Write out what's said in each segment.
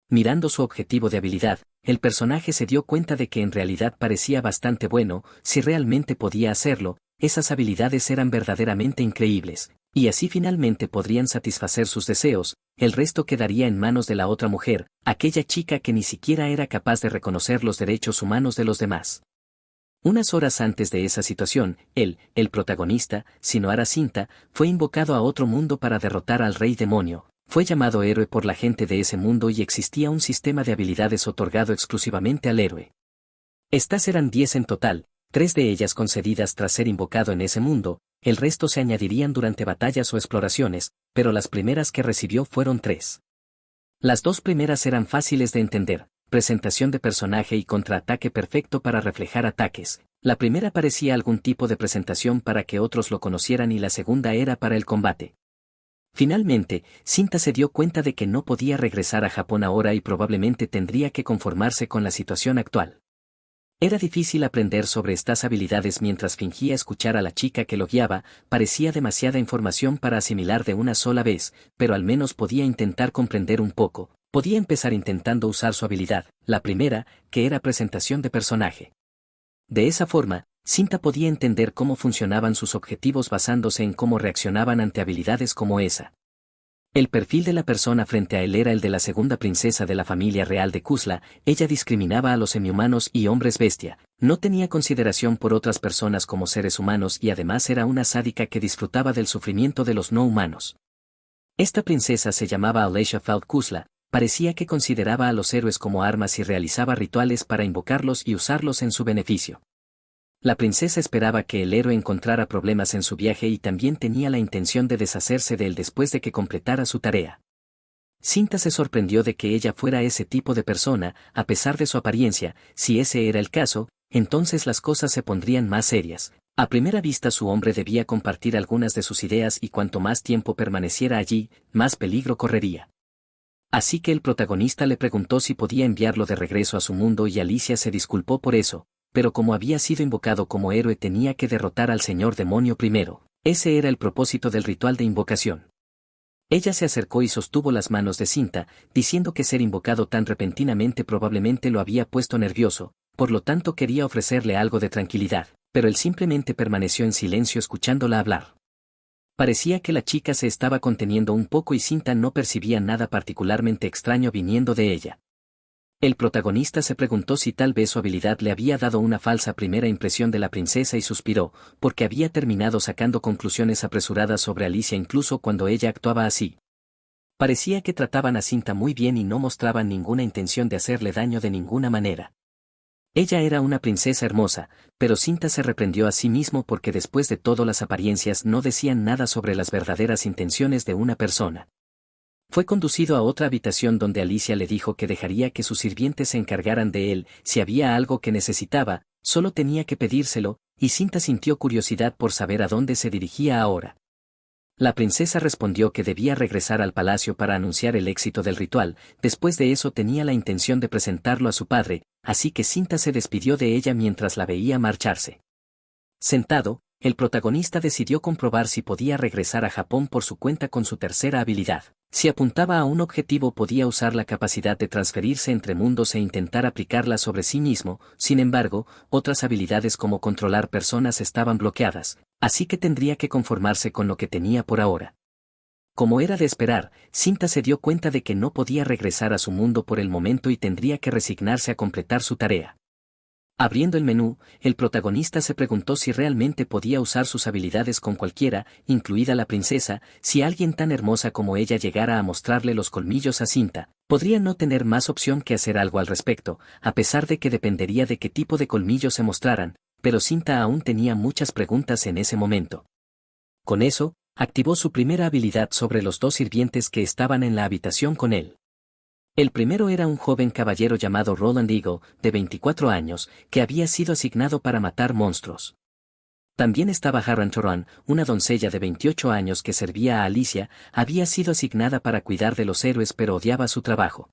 Mirando su objetivo de habilidad, el personaje se dio cuenta de que en realidad parecía bastante bueno, si realmente podía hacerlo, esas habilidades eran verdaderamente increíbles, y así finalmente podrían satisfacer sus deseos, el resto quedaría en manos de la otra mujer, aquella chica que ni siquiera era capaz de reconocer los derechos humanos de los demás. Unas horas antes de esa situación, el protagonista, Shinohara Shinta, fue invocado a otro mundo para derrotar al rey demonio. Fue llamado héroe por la gente de ese mundo y existía un sistema de habilidades otorgado exclusivamente al héroe. Estas eran 10 en total, 3 de ellas concedidas tras ser invocado en ese mundo, el resto se añadirían durante batallas o exploraciones, pero las primeras que recibió fueron 3. Las 2 primeras eran fáciles de entender, presentación de personaje y contraataque perfecto para reflejar ataques. La primera parecía algún tipo de presentación para que otros lo conocieran y la segunda era para el combate. Finalmente, Shinta se dio cuenta de que no podía regresar a Japón ahora y probablemente tendría que conformarse con la situación actual. Era difícil aprender sobre estas habilidades mientras fingía escuchar a la chica que lo guiaba, parecía demasiada información para asimilar de una sola vez, pero al menos podía intentar comprender un poco. Podía empezar intentando usar su habilidad, la primera, que era presentación de personaje. De esa forma, Shinta podía entender cómo funcionaban sus objetivos basándose en cómo reaccionaban ante habilidades como esa. El perfil de la persona frente a él era el de la segunda princesa de la familia real de Kusla. Ella discriminaba a los semihumanos y hombres bestia, no tenía consideración por otras personas como seres humanos y además era una sádica que disfrutaba del sufrimiento de los no humanos. Esta princesa se llamaba Alicia Feld Kusla, parecía que consideraba a los héroes como armas y realizaba rituales para invocarlos y usarlos en su beneficio. La princesa esperaba que el héroe encontrara problemas en su viaje y también tenía la intención de deshacerse de él después de que completara su tarea. Shinta se sorprendió de que ella fuera ese tipo de persona, a pesar de su apariencia. Si ese era el caso, entonces las cosas se pondrían más serias. A primera vista su hombre debía compartir algunas de sus ideas y cuanto más tiempo permaneciera allí, más peligro correría. Así que el protagonista le preguntó si podía enviarlo de regreso a su mundo y Alicia se disculpó por eso, pero como había sido invocado como héroe tenía que derrotar al señor demonio primero. Ese era el propósito del ritual de invocación. Ella se acercó y sostuvo las manos de Shinta, diciendo que ser invocado tan repentinamente probablemente lo había puesto nervioso, por lo tanto quería ofrecerle algo de tranquilidad, pero él simplemente permaneció en silencio escuchándola hablar. Parecía que la chica se estaba conteniendo un poco y Shinta no percibía nada particularmente extraño viniendo de ella. El protagonista se preguntó si tal vez su habilidad le había dado una falsa primera impresión de la princesa y suspiró, porque había terminado sacando conclusiones apresuradas sobre Alicia incluso cuando ella actuaba así. Parecía que trataban a Shinta muy bien y no mostraban ninguna intención de hacerle daño de ninguna manera. Ella era una princesa hermosa, pero Shinta se reprendió a sí mismo porque después de todo las apariencias no decían nada sobre las verdaderas intenciones de una persona. Fue conducido a otra habitación donde Alicia le dijo que dejaría que sus sirvientes se encargaran de él, si había algo que necesitaba, solo tenía que pedírselo, y Shinta sintió curiosidad por saber a dónde se dirigía ahora. La princesa respondió que debía regresar al palacio para anunciar el éxito del ritual, después de eso tenía la intención de presentarlo a su padre, así que Shinta se despidió de ella mientras la veía marcharse. Sentado, el protagonista decidió comprobar si podía regresar a Japón por su cuenta con su tercera habilidad. Si apuntaba a un objetivo podía usar la capacidad de transferirse entre mundos e intentar aplicarla sobre sí mismo, sin embargo, otras habilidades como controlar personas estaban bloqueadas, así que tendría que conformarse con lo que tenía por ahora. Como era de esperar, Shinta se dio cuenta de que no podía regresar a su mundo por el momento y tendría que resignarse a completar su tarea. Abriendo el menú, el protagonista se preguntó si realmente podía usar sus habilidades con cualquiera, incluida la princesa. Si alguien tan hermosa como ella llegara a mostrarle los colmillos a Shinta, podría no tener más opción que hacer algo al respecto, a pesar de que dependería de qué tipo de colmillos se mostraran, pero Shinta aún tenía muchas preguntas en ese momento. Con eso, activó su primera habilidad sobre los 2 sirvientes que estaban en la habitación con él. El primero era un joven caballero llamado Roland Eagle, de 24 años, que había sido asignado para matar monstruos. También estaba Harran Toran, una doncella de 28 años que servía a Alicia, había sido asignada para cuidar de los héroes pero odiaba su trabajo.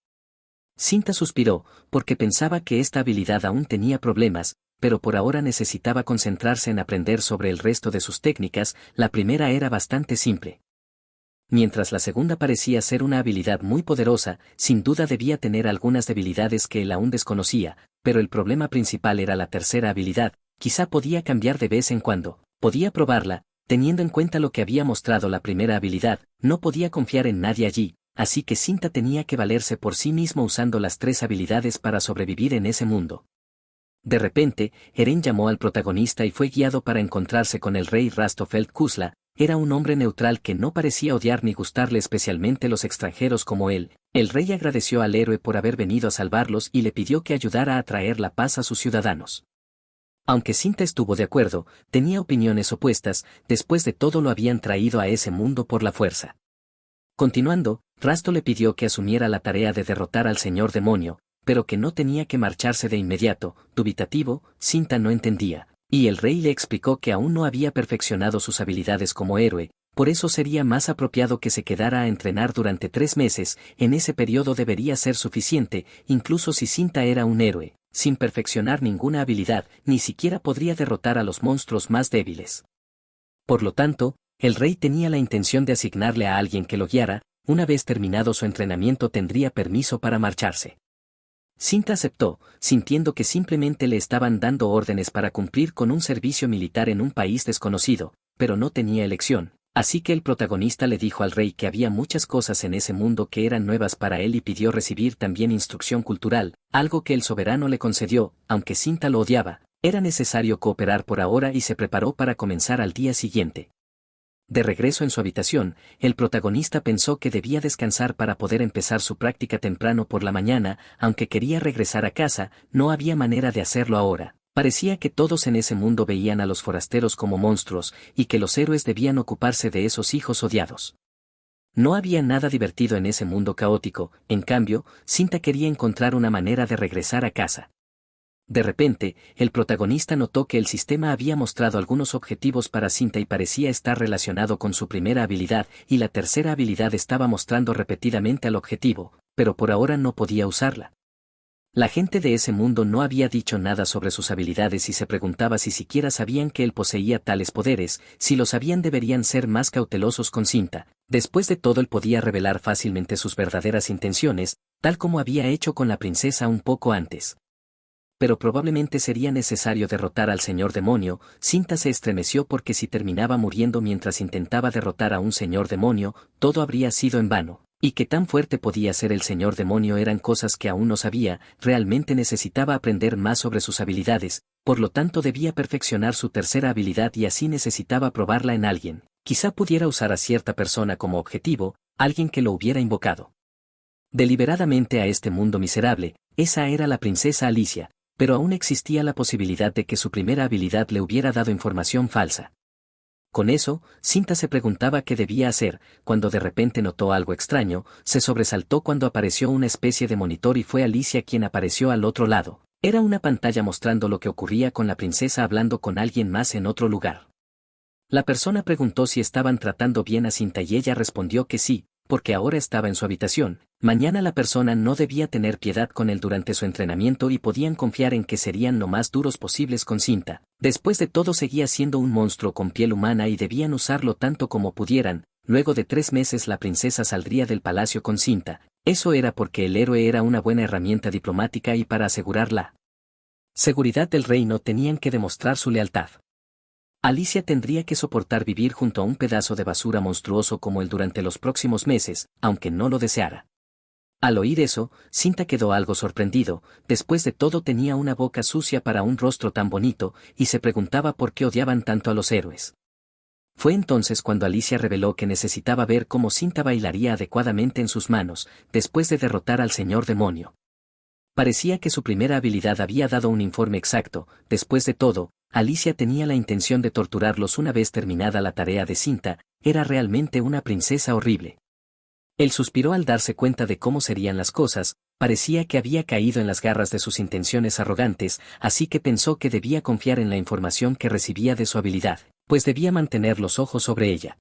Shinta suspiró, porque pensaba que esta habilidad aún tenía problemas, pero por ahora necesitaba concentrarse en aprender sobre el resto de sus técnicas. La primera era bastante simple. mientras la segunda parecía ser una habilidad muy poderosa, sin duda debía tener algunas debilidades que él aún desconocía, pero el problema principal era la tercera habilidad, quizá podía cambiar de vez en cuando, podía probarla, teniendo en cuenta lo que había mostrado la primera habilidad, no podía confiar en nadie allí, así que Cinta tenía que valerse por sí mismo usando las tres habilidades para sobrevivir en ese mundo. De repente, Eren llamó al protagonista y fue guiado para encontrarse con el rey Rastofeld Kuzla. Era un hombre neutral que no parecía odiar ni gustarle especialmente los extranjeros como él. El rey agradeció al héroe por haber venido a salvarlos y le pidió que ayudara a traer la paz a sus ciudadanos. Aunque Cinta estuvo de acuerdo, tenía opiniones opuestas, después de todo lo habían traído a ese mundo por la fuerza. Continuando, Rasto le pidió que asumiera la tarea de derrotar al señor demonio, pero que no tenía que marcharse de inmediato. Dubitativo, Cinta no entendía, y el rey le explicó que aún no había perfeccionado sus habilidades como héroe, por eso sería más apropiado que se quedara a entrenar durante 3 meses, en ese periodo debería ser suficiente, incluso si Cinta era un héroe, sin perfeccionar ninguna habilidad, ni siquiera podría derrotar a los monstruos más débiles. Por lo tanto, el rey tenía la intención de asignarle a alguien que lo guiara. Una vez terminado su entrenamiento tendría permiso para marcharse. Cinta aceptó, sintiendo que simplemente le estaban dando órdenes para cumplir con un servicio militar en un país desconocido, pero no tenía elección, así que el protagonista le dijo al rey que había muchas cosas en ese mundo que eran nuevas para él y pidió recibir también instrucción cultural, algo que el soberano le concedió, aunque Cinta lo odiaba, era necesario cooperar por ahora y se preparó para comenzar al día siguiente. De regreso en su habitación, el protagonista pensó que debía descansar para poder empezar su práctica temprano por la mañana, aunque quería regresar a casa, no había manera de hacerlo ahora. Parecía que todos en ese mundo veían a los forasteros como monstruos, y que los héroes debían ocuparse de esos hijos odiados. No había nada divertido en ese mundo caótico, en cambio, Cinta quería encontrar una manera de regresar a casa. De repente, el protagonista notó que el sistema había mostrado algunos objetivos para Cinta y parecía estar relacionado con su primera habilidad, y la tercera habilidad estaba mostrando repetidamente al objetivo, pero por ahora no podía usarla. La gente de ese mundo no había dicho nada sobre sus habilidades y se preguntaba si siquiera sabían que él poseía tales poderes. Si lo sabían deberían ser más cautelosos con Cinta. Después de todo él podía revelar fácilmente sus verdaderas intenciones, tal como había hecho con la princesa un poco antes. Pero probablemente sería necesario derrotar al señor demonio. Cinta se estremeció porque si terminaba muriendo mientras intentaba derrotar a un señor demonio, todo habría sido en vano, y que tan fuerte podía ser el señor demonio eran cosas que aún no sabía. Realmente necesitaba aprender más sobre sus habilidades, por lo tanto debía perfeccionar su tercera habilidad y así necesitaba probarla en alguien. Quizá pudiera usar a cierta persona como objetivo, alguien que lo hubiera invocado deliberadamente a este mundo miserable. Esa era la princesa Alicia, pero aún existía la posibilidad de que su primera habilidad le hubiera dado información falsa. Con eso, Cinta se preguntaba qué debía hacer, cuando de repente notó algo extraño. Se sobresaltó cuando apareció una especie de monitor y fue Alicia quien apareció al otro lado. Era una pantalla mostrando lo que ocurría con la princesa hablando con alguien más en otro lugar. La persona preguntó si estaban tratando bien a Cinta y ella respondió que sí, porque ahora estaba en su habitación. Mañana la persona no debía tener piedad con él durante su entrenamiento y podían confiar en que serían lo más duros posibles con Cinta. Después de todo seguía siendo un monstruo con piel humana y debían usarlo tanto como pudieran. Luego de 3 meses la princesa saldría del palacio con Cinta. Eso era porque el héroe era una buena herramienta diplomática y para asegurar la seguridad del reino tenían que demostrar su lealtad. Alicia tendría que soportar vivir junto a un pedazo de basura monstruoso como él durante los próximos meses, aunque no lo deseara. Al oír eso, Cinta quedó algo sorprendido. Después de todo tenía una boca sucia para un rostro tan bonito, y se preguntaba por qué odiaban tanto a los héroes. Fue entonces cuando Alicia reveló que necesitaba ver cómo Cinta bailaría adecuadamente en sus manos, después de derrotar al señor demonio. Parecía que su primera habilidad había dado un informe exacto. Después de todo, Alicia tenía la intención de torturarlos una vez terminada la tarea de Cinta. Era realmente una princesa horrible. Él suspiró al darse cuenta de cómo serían las cosas. Parecía que había caído en las garras de sus intenciones arrogantes, así que pensó que debía confiar en la información que recibía de su habilidad, pues debía mantener los ojos sobre ella.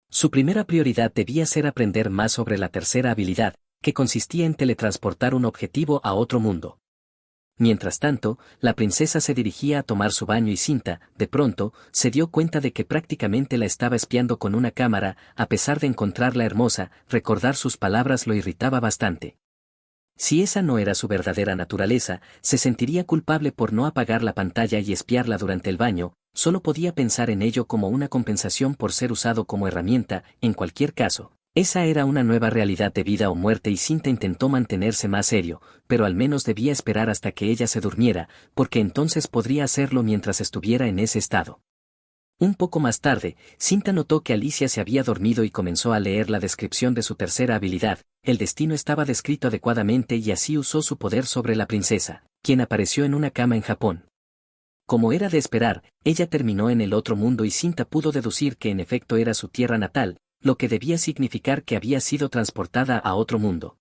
Su primera prioridad debía ser aprender más sobre la tercera habilidad, que consistía en teletransportar un objetivo a otro mundo. Mientras tanto, la princesa se dirigía a tomar su baño y Cinta, de pronto, se dio cuenta de que prácticamente la estaba espiando con una cámara. A pesar de encontrarla hermosa, recordar sus palabras lo irritaba bastante. Si esa no era su verdadera naturaleza, se sentiría culpable por no apagar la pantalla y espiarla durante el baño. Solo podía pensar en ello como una compensación por ser usado como herramienta. En cualquier caso, esa era una nueva realidad de vida o muerte y Cinta intentó mantenerse más serio, pero al menos debía esperar hasta que ella se durmiera, porque entonces podría hacerlo mientras estuviera en ese estado. Un poco más tarde, Cinta notó que Alicia se había dormido y comenzó a leer la descripción de su tercera habilidad. El destino estaba descrito adecuadamente y así usó su poder sobre la princesa, quien apareció en una cama en Japón. Como era de esperar, ella terminó en el otro mundo y Cinta pudo deducir que en efecto era su tierra natal, lo que debía significar que había sido transportada a otro mundo.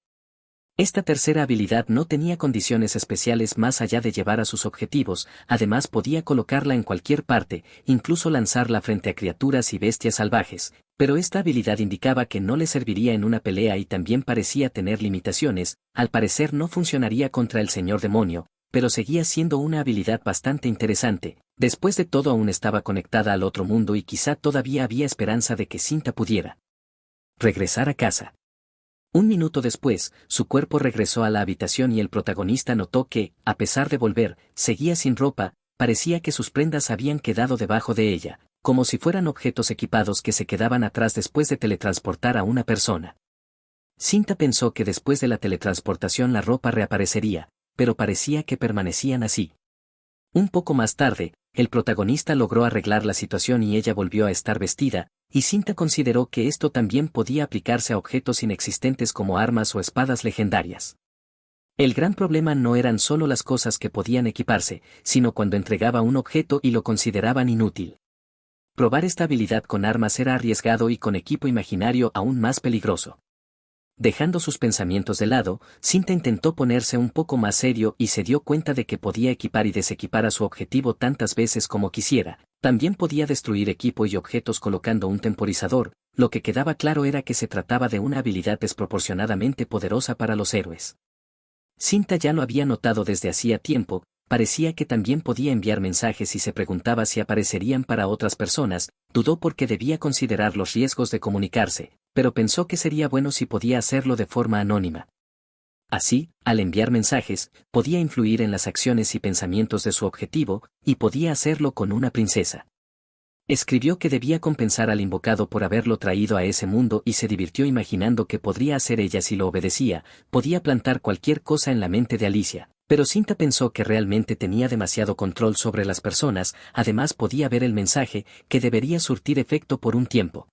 Esta tercera habilidad no tenía condiciones especiales más allá de llevar a sus objetivos, además podía colocarla en cualquier parte, incluso lanzarla frente a criaturas y bestias salvajes, pero esta habilidad indicaba que no le serviría en una pelea y también parecía tener limitaciones. Al parecer no funcionaría contra el señor demonio, pero seguía siendo una habilidad bastante interesante. Después de todo aún estaba conectada al otro mundo y quizá todavía había esperanza de que Cinta pudiera regresar a casa. Un minuto después, su cuerpo regresó a la habitación y el protagonista notó que, a pesar de volver, seguía sin ropa. Parecía que sus prendas habían quedado debajo de ella, como si fueran objetos equipados que se quedaban atrás después de teletransportar a una persona. Cinta pensó que después de la teletransportación la ropa reaparecería, pero parecía que permanecían así. Un poco más tarde, el protagonista logró arreglar la situación y ella volvió a estar vestida, y Cinta consideró que esto también podía aplicarse a objetos inexistentes como armas o espadas legendarias. El gran problema no eran solo las cosas que podían equiparse, sino cuando entregaba un objeto y lo consideraban inútil. Probar esta habilidad con armas era arriesgado y con equipo imaginario aún más peligroso. Dejando sus pensamientos de lado, Cinta intentó ponerse un poco más serio y se dio cuenta de que podía equipar y desequipar a su objetivo tantas veces como quisiera. También podía destruir equipo y objetos colocando un temporizador. Lo que quedaba claro era que se trataba de una habilidad desproporcionadamente poderosa para los héroes. Cinta ya lo había notado desde hacía tiempo. Parecía que también podía enviar mensajes y se preguntaba si aparecerían para otras personas. Dudó porque debía considerar los riesgos de comunicarse, pero pensó que sería bueno si podía hacerlo de forma anónima. Así, al enviar mensajes, podía influir en las acciones y pensamientos de su objetivo, y podía hacerlo con una princesa. Escribió que debía compensar al invocado por haberlo traído a ese mundo y se divirtió imaginando qué podría hacer ella si lo obedecía. Podía plantar cualquier cosa en la mente de Alicia, pero Cinta pensó que realmente tenía demasiado control sobre las personas. Además podía ver el mensaje, que debería surtir efecto por un tiempo.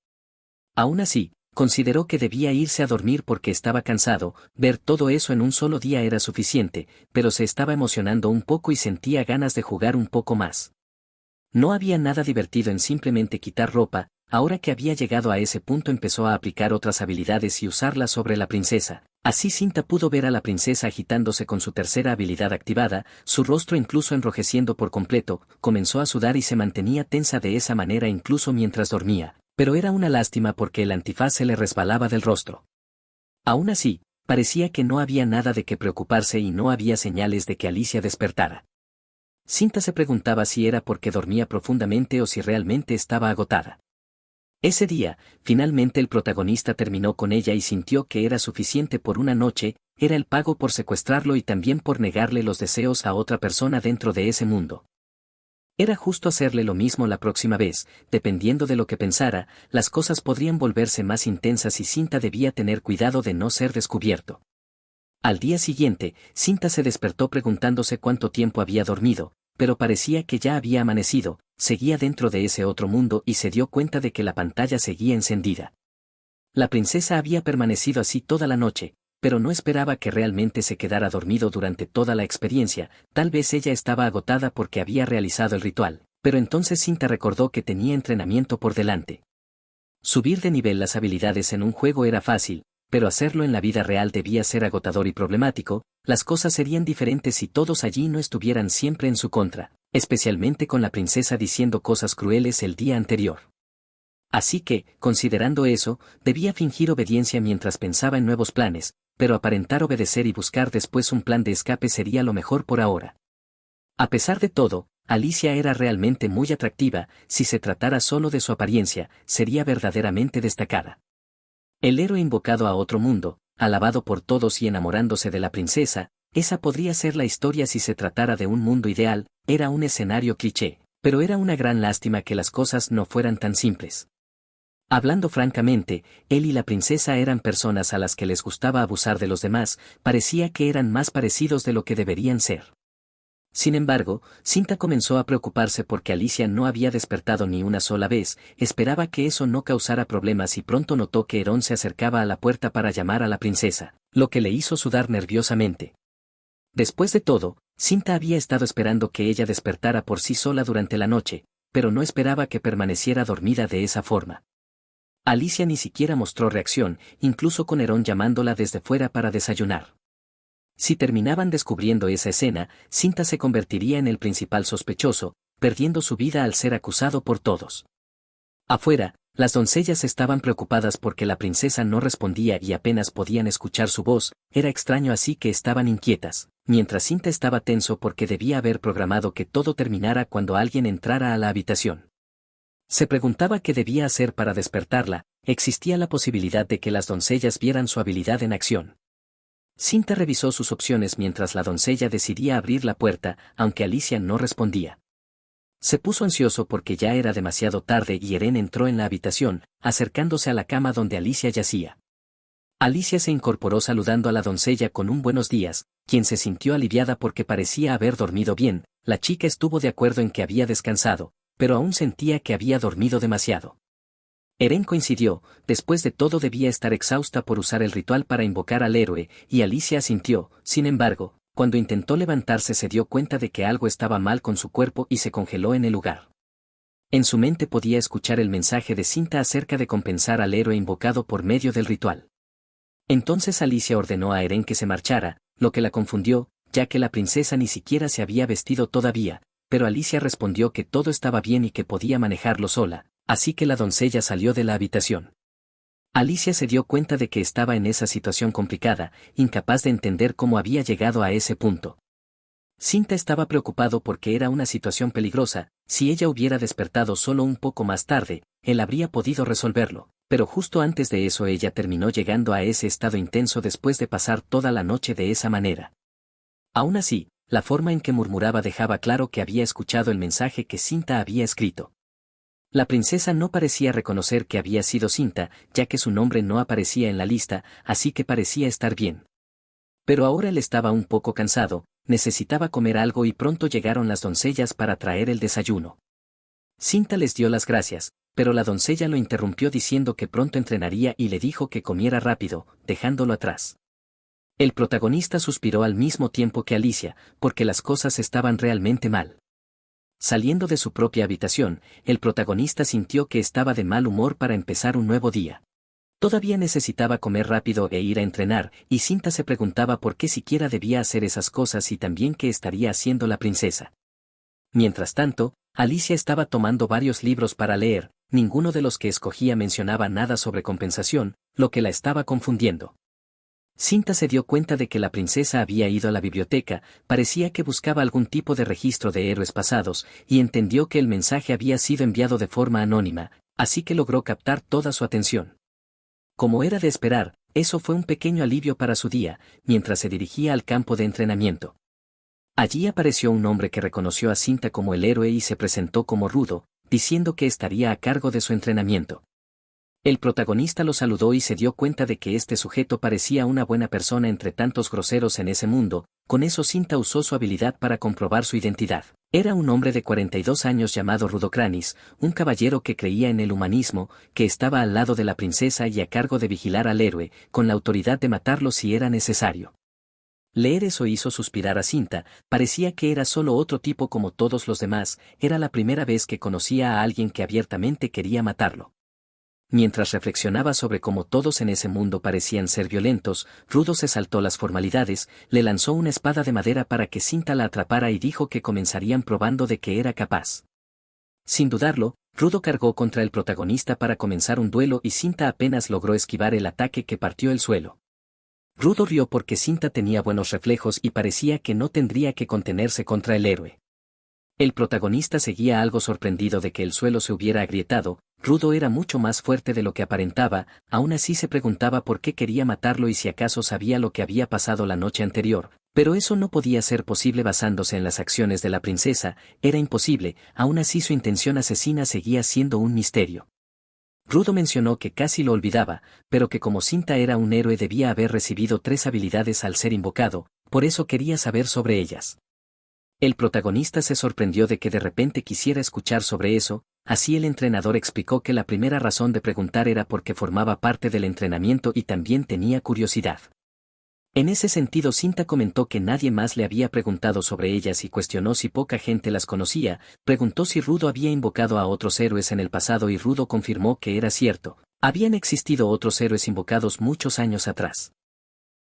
Aún así, consideró que debía irse a dormir porque estaba cansado. Ver todo eso en un solo día era suficiente, pero se estaba emocionando un poco y sentía ganas de jugar un poco más. No había nada divertido en simplemente quitar ropa. Ahora que había llegado a ese punto empezó a aplicar otras habilidades y usarlas sobre la princesa. Así Cinta pudo ver a la princesa agitándose con su tercera habilidad activada, su rostro incluso enrojeciendo por completo. Comenzó a sudar y se mantenía tensa de esa manera incluso mientras dormía, pero era una lástima porque el antifaz se le resbalaba del rostro. Aún así, parecía que no había nada de qué preocuparse y no había señales de que Alicia despertara. Cinta se preguntaba si era porque dormía profundamente o si realmente estaba agotada. Ese día, finalmente el protagonista terminó con ella y sintió que era suficiente por una noche. Era el pago por secuestrarlo y también por negarle los deseos a otra persona dentro de ese mundo. Era justo hacerle lo mismo la próxima vez. Dependiendo de lo que pensara, las cosas podrían volverse más intensas y Cinta debía tener cuidado de no ser descubierto. Al día siguiente, Cinta se despertó preguntándose cuánto tiempo había dormido, pero parecía que ya había amanecido. Seguía dentro de ese otro mundo y se dio cuenta de que la pantalla seguía encendida. La princesa había permanecido así toda la noche, pero no esperaba que realmente se quedara dormido durante toda la experiencia. Tal vez ella estaba agotada porque había realizado el ritual, pero entonces Cinta recordó que tenía entrenamiento por delante. Subir de nivel las habilidades en un juego era fácil, pero hacerlo en la vida real debía ser agotador y problemático. Las cosas serían diferentes si todos allí no estuvieran siempre en su contra, especialmente con la princesa diciendo cosas crueles el día anterior. Así que, considerando eso, debía fingir obediencia mientras pensaba en nuevos planes. pero aparentar obedecer y buscar después un plan de escape sería lo mejor por ahora. A pesar de todo, Alicia era realmente muy atractiva, si se tratara solo de su apariencia, sería verdaderamente destacada. El héroe invocado a otro mundo, alabado por todos y enamorándose de la princesa, esa podría ser la historia si se tratara de un mundo ideal, era un escenario cliché, pero era una gran lástima que las cosas no fueran tan simples. Hablando francamente, él y la princesa eran personas a las que les gustaba abusar de los demás, parecía que eran más parecidos de lo que deberían ser. Sin embargo, Cinta comenzó a preocuparse porque Alicia no había despertado ni una sola vez, esperaba que eso no causara problemas y pronto notó que Herón se acercaba a la puerta para llamar a la princesa, lo que le hizo sudar nerviosamente. Después de todo, Cinta había estado esperando que ella despertara por sí sola durante la noche, pero no esperaba que permaneciera dormida de esa forma. Alicia ni siquiera mostró reacción, incluso con Herón llamándola desde fuera para desayunar. Si terminaban descubriendo esa escena, Cinta se convertiría en el principal sospechoso, perdiendo su vida al ser acusado por todos. Afuera, las doncellas estaban preocupadas porque la princesa no respondía y apenas podían escuchar su voz, era extraño así que estaban inquietas, mientras Cinta estaba tenso porque debía haber programado que todo terminara cuando alguien entrara a la habitación. Se preguntaba qué debía hacer para despertarla, existía la posibilidad de que las doncellas vieran su habilidad en acción. Cinta revisó sus opciones mientras la doncella decidía abrir la puerta, aunque Alicia no respondía. Se puso ansioso porque ya era demasiado tarde y Eren entró en la habitación, acercándose a la cama donde Alicia yacía. Alicia se incorporó saludando a la doncella con un buenos días, quien se sintió aliviada porque parecía haber dormido bien, la chica estuvo de acuerdo en que había descansado, pero aún sentía que había dormido demasiado. Eren coincidió, después de todo debía estar exhausta por usar el ritual para invocar al héroe, y Alicia asintió, sin embargo, cuando intentó levantarse se dio cuenta de que algo estaba mal con su cuerpo y se congeló en el lugar. En su mente podía escuchar el mensaje de Cinta acerca de compensar al héroe invocado por medio del ritual. Entonces Alicia ordenó a Eren que se marchara, lo que la confundió, ya que la princesa ni siquiera se había vestido todavía, pero Alicia respondió que todo estaba bien y que podía manejarlo sola. Así que la doncella salió de la habitación. Alicia se dio cuenta de que estaba en esa situación complicada, incapaz de entender cómo había llegado a ese punto. Cinta estaba preocupado porque era una situación peligrosa, si ella hubiera despertado solo un poco más tarde, él habría podido resolverlo, pero justo antes de eso ella terminó llegando a ese estado intenso después de pasar toda la noche de esa manera. Aún así, la forma en que murmuraba dejaba claro que había escuchado el mensaje que Cinta había escrito. La princesa no parecía reconocer que había sido Cinta, ya que su nombre no aparecía en la lista, así que parecía estar bien. Pero ahora él estaba un poco cansado, necesitaba comer algo y pronto llegaron las doncellas para traer el desayuno. Cinta les dio las gracias, pero la doncella lo interrumpió diciendo que pronto entrenaría y le dijo que comiera rápido, dejándolo atrás. El protagonista suspiró al mismo tiempo que Alicia, porque las cosas estaban realmente mal. Saliendo de su propia habitación, el protagonista sintió que estaba de mal humor para empezar un nuevo día. Todavía necesitaba comer rápido e ir a entrenar, y Cinta se preguntaba por qué siquiera debía hacer esas cosas y también qué estaría haciendo la princesa. Mientras tanto, Alicia estaba tomando varios libros para leer, ninguno de los que escogía mencionaba nada sobre compensación, lo que la estaba confundiendo. Cinta se dio cuenta de que la princesa había ido a la biblioteca, parecía que buscaba algún tipo de registro de héroes pasados, y entendió que el mensaje había sido enviado de forma anónima, así que logró captar toda su atención. Como era de esperar, eso fue un pequeño alivio para su día, mientras se dirigía al campo de entrenamiento. Allí apareció un hombre que reconoció a Cinta como el héroe y se presentó como Rudo, diciendo que estaría a cargo de su entrenamiento. El protagonista lo saludó y se dio cuenta de que este sujeto parecía una buena persona entre tantos groseros en ese mundo, con eso Cinta usó su habilidad para comprobar su identidad. Era un hombre de 42 años llamado Rudocranis, un caballero que creía en el humanismo, que estaba al lado de la princesa y a cargo de vigilar al héroe, con la autoridad de matarlo si era necesario. Leer eso hizo suspirar a Cinta, parecía que era solo otro tipo como todos los demás, era la primera vez que conocía a alguien que abiertamente quería matarlo. Mientras reflexionaba sobre cómo todos en ese mundo parecían ser violentos, Rudo se saltó las formalidades, le lanzó una espada de madera para que Cinta la atrapara y dijo que comenzarían probando de que era capaz. Sin dudarlo, Rudo cargó contra el protagonista para comenzar un duelo y Cinta apenas logró esquivar el ataque que partió el suelo. Rudo rió porque Cinta tenía buenos reflejos y parecía que no tendría que contenerse contra el héroe. El protagonista seguía algo sorprendido de que el suelo se hubiera agrietado. Rudo era mucho más fuerte de lo que aparentaba, aún así se preguntaba por qué quería matarlo y si acaso sabía lo que había pasado la noche anterior, pero eso no podía ser posible basándose en las acciones de la princesa, era imposible, aún así su intención asesina seguía siendo un misterio. Rudo mencionó que casi lo olvidaba, pero que como Cinta era un héroe debía haber recibido 3 habilidades al ser invocado, por eso quería saber sobre ellas. El protagonista se sorprendió de que de repente quisiera escuchar sobre eso, así el entrenador explicó que la primera razón de preguntar era porque formaba parte del entrenamiento y también tenía curiosidad. En ese sentido Cinta comentó que nadie más le había preguntado sobre ellas y cuestionó si poca gente las conocía, preguntó si Rudo había invocado a otros héroes en el pasado y Rudo confirmó que era cierto, habían existido otros héroes invocados muchos años atrás.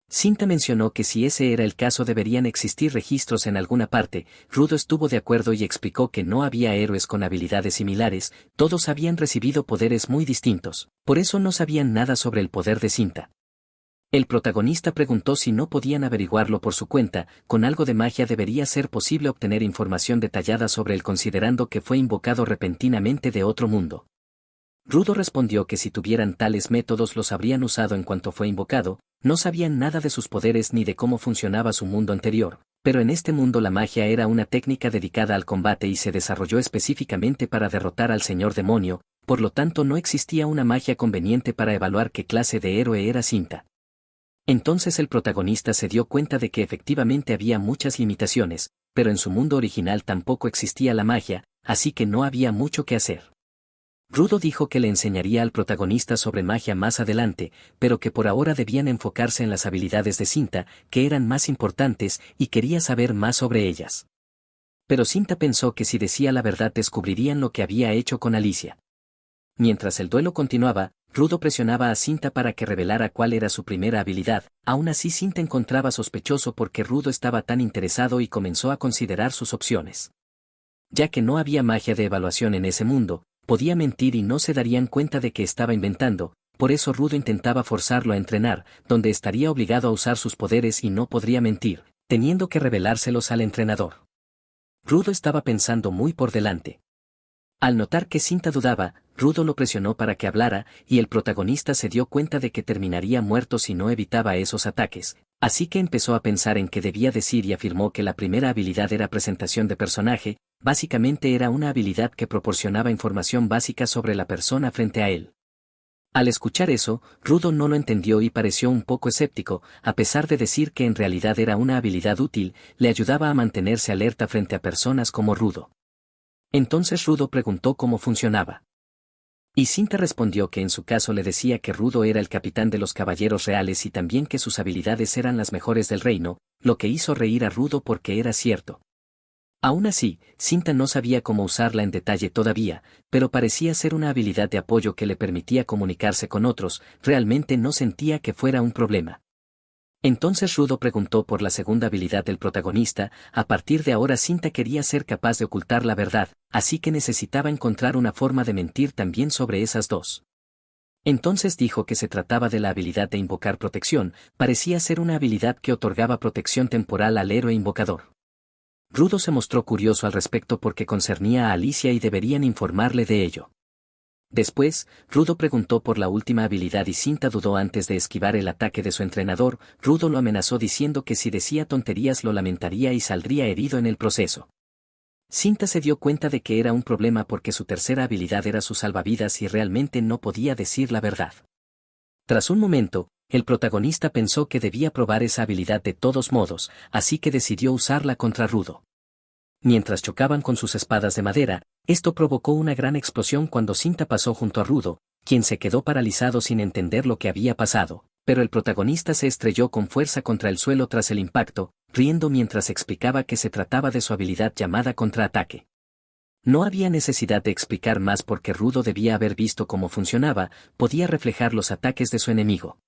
Cinta mencionó que si ese era el caso deberían existir registros en alguna parte. Rudo estuvo de acuerdo y explicó que no había héroes con habilidades similares, todos habían recibido poderes muy distintos, por eso no sabían nada sobre el poder de Cinta. El protagonista preguntó si no podían averiguarlo por su cuenta, con algo de magia debería ser posible obtener información detallada sobre él considerando que fue invocado repentinamente de otro mundo. Rudo respondió que si tuvieran tales métodos los habrían usado en cuanto fue invocado, no sabían nada de sus poderes ni de cómo funcionaba su mundo anterior, pero en este mundo la magia era una técnica dedicada al combate y se desarrolló específicamente para derrotar al señor demonio, por lo tanto no existía una magia conveniente para evaluar qué clase de héroe era Cinta. Entonces el protagonista se dio cuenta de que efectivamente había muchas limitaciones, pero en su mundo original tampoco existía la magia, así que no había mucho que hacer. Rudo dijo que le enseñaría al protagonista sobre magia más adelante, pero que por ahora debían enfocarse en las habilidades de Cinta, que eran más importantes, y quería saber más sobre ellas. Pero Cinta pensó que si decía la verdad descubrirían lo que había hecho con Alicia. Mientras el duelo continuaba, Rudo presionaba a Cinta para que revelara cuál era su primera habilidad, aún así Cinta encontraba sospechoso porque Rudo estaba tan interesado y comenzó a considerar sus opciones. Ya que no había magia de evaluación en ese mundo, podía mentir y no se darían cuenta de que estaba inventando, por eso Rudo intentaba forzarlo a entrenar, donde estaría obligado a usar sus poderes y no podría mentir, teniendo que revelárselos al entrenador. Rudo estaba pensando muy por delante. Al notar que Cinta dudaba, Rudo lo presionó para que hablara, y el protagonista se dio cuenta de que terminaría muerto si no evitaba esos ataques, así que empezó a pensar en qué debía decir y afirmó que la primera habilidad era presentación de personaje, básicamente era una habilidad que proporcionaba información básica sobre la persona frente a él. Al escuchar eso, Rudo no lo entendió y pareció un poco escéptico, a pesar de decir que en realidad era una habilidad útil, le ayudaba a mantenerse alerta frente a personas como Rudo. Entonces Rudo preguntó cómo funcionaba. Y Cinta respondió que en su caso le decía que Rudo era el capitán de los caballeros reales y también que sus habilidades eran las mejores del reino, lo que hizo reír a Rudo porque era cierto. Aún así, Cinta no sabía cómo usarla en detalle todavía, pero parecía ser una habilidad de apoyo que le permitía comunicarse con otros, realmente no sentía que fuera un problema. Entonces Rudo preguntó por la segunda habilidad del protagonista, a partir de ahora Cinta quería ser capaz de ocultar la verdad, así que necesitaba encontrar una forma de mentir también sobre esas dos. Entonces dijo que se trataba de la habilidad de invocar protección, parecía ser una habilidad que otorgaba protección temporal al héroe invocador. Rudo se mostró curioso al respecto porque concernía a Alicia y deberían informarle de ello. Después, Rudo preguntó por la última habilidad y Cinta dudó antes de esquivar el ataque de su entrenador. Rudo lo amenazó diciendo que si decía tonterías lo lamentaría y saldría herido en el proceso. Cinta se dio cuenta de que era un problema porque su tercera habilidad era su salvavidas y realmente no podía decir la verdad. Tras un momento, el protagonista pensó que debía probar esa habilidad de todos modos, así que decidió usarla contra Rudo. Mientras chocaban con sus espadas de madera, esto provocó una gran explosión cuando Cinta pasó junto a Rudo, quien se quedó paralizado sin entender lo que había pasado, pero el protagonista se estrelló con fuerza contra el suelo tras el impacto, riendo mientras explicaba que se trataba de su habilidad llamada contraataque. No había necesidad de explicar más porque Rudo debía haber visto cómo funcionaba, podía reflejar los ataques de su enemigo.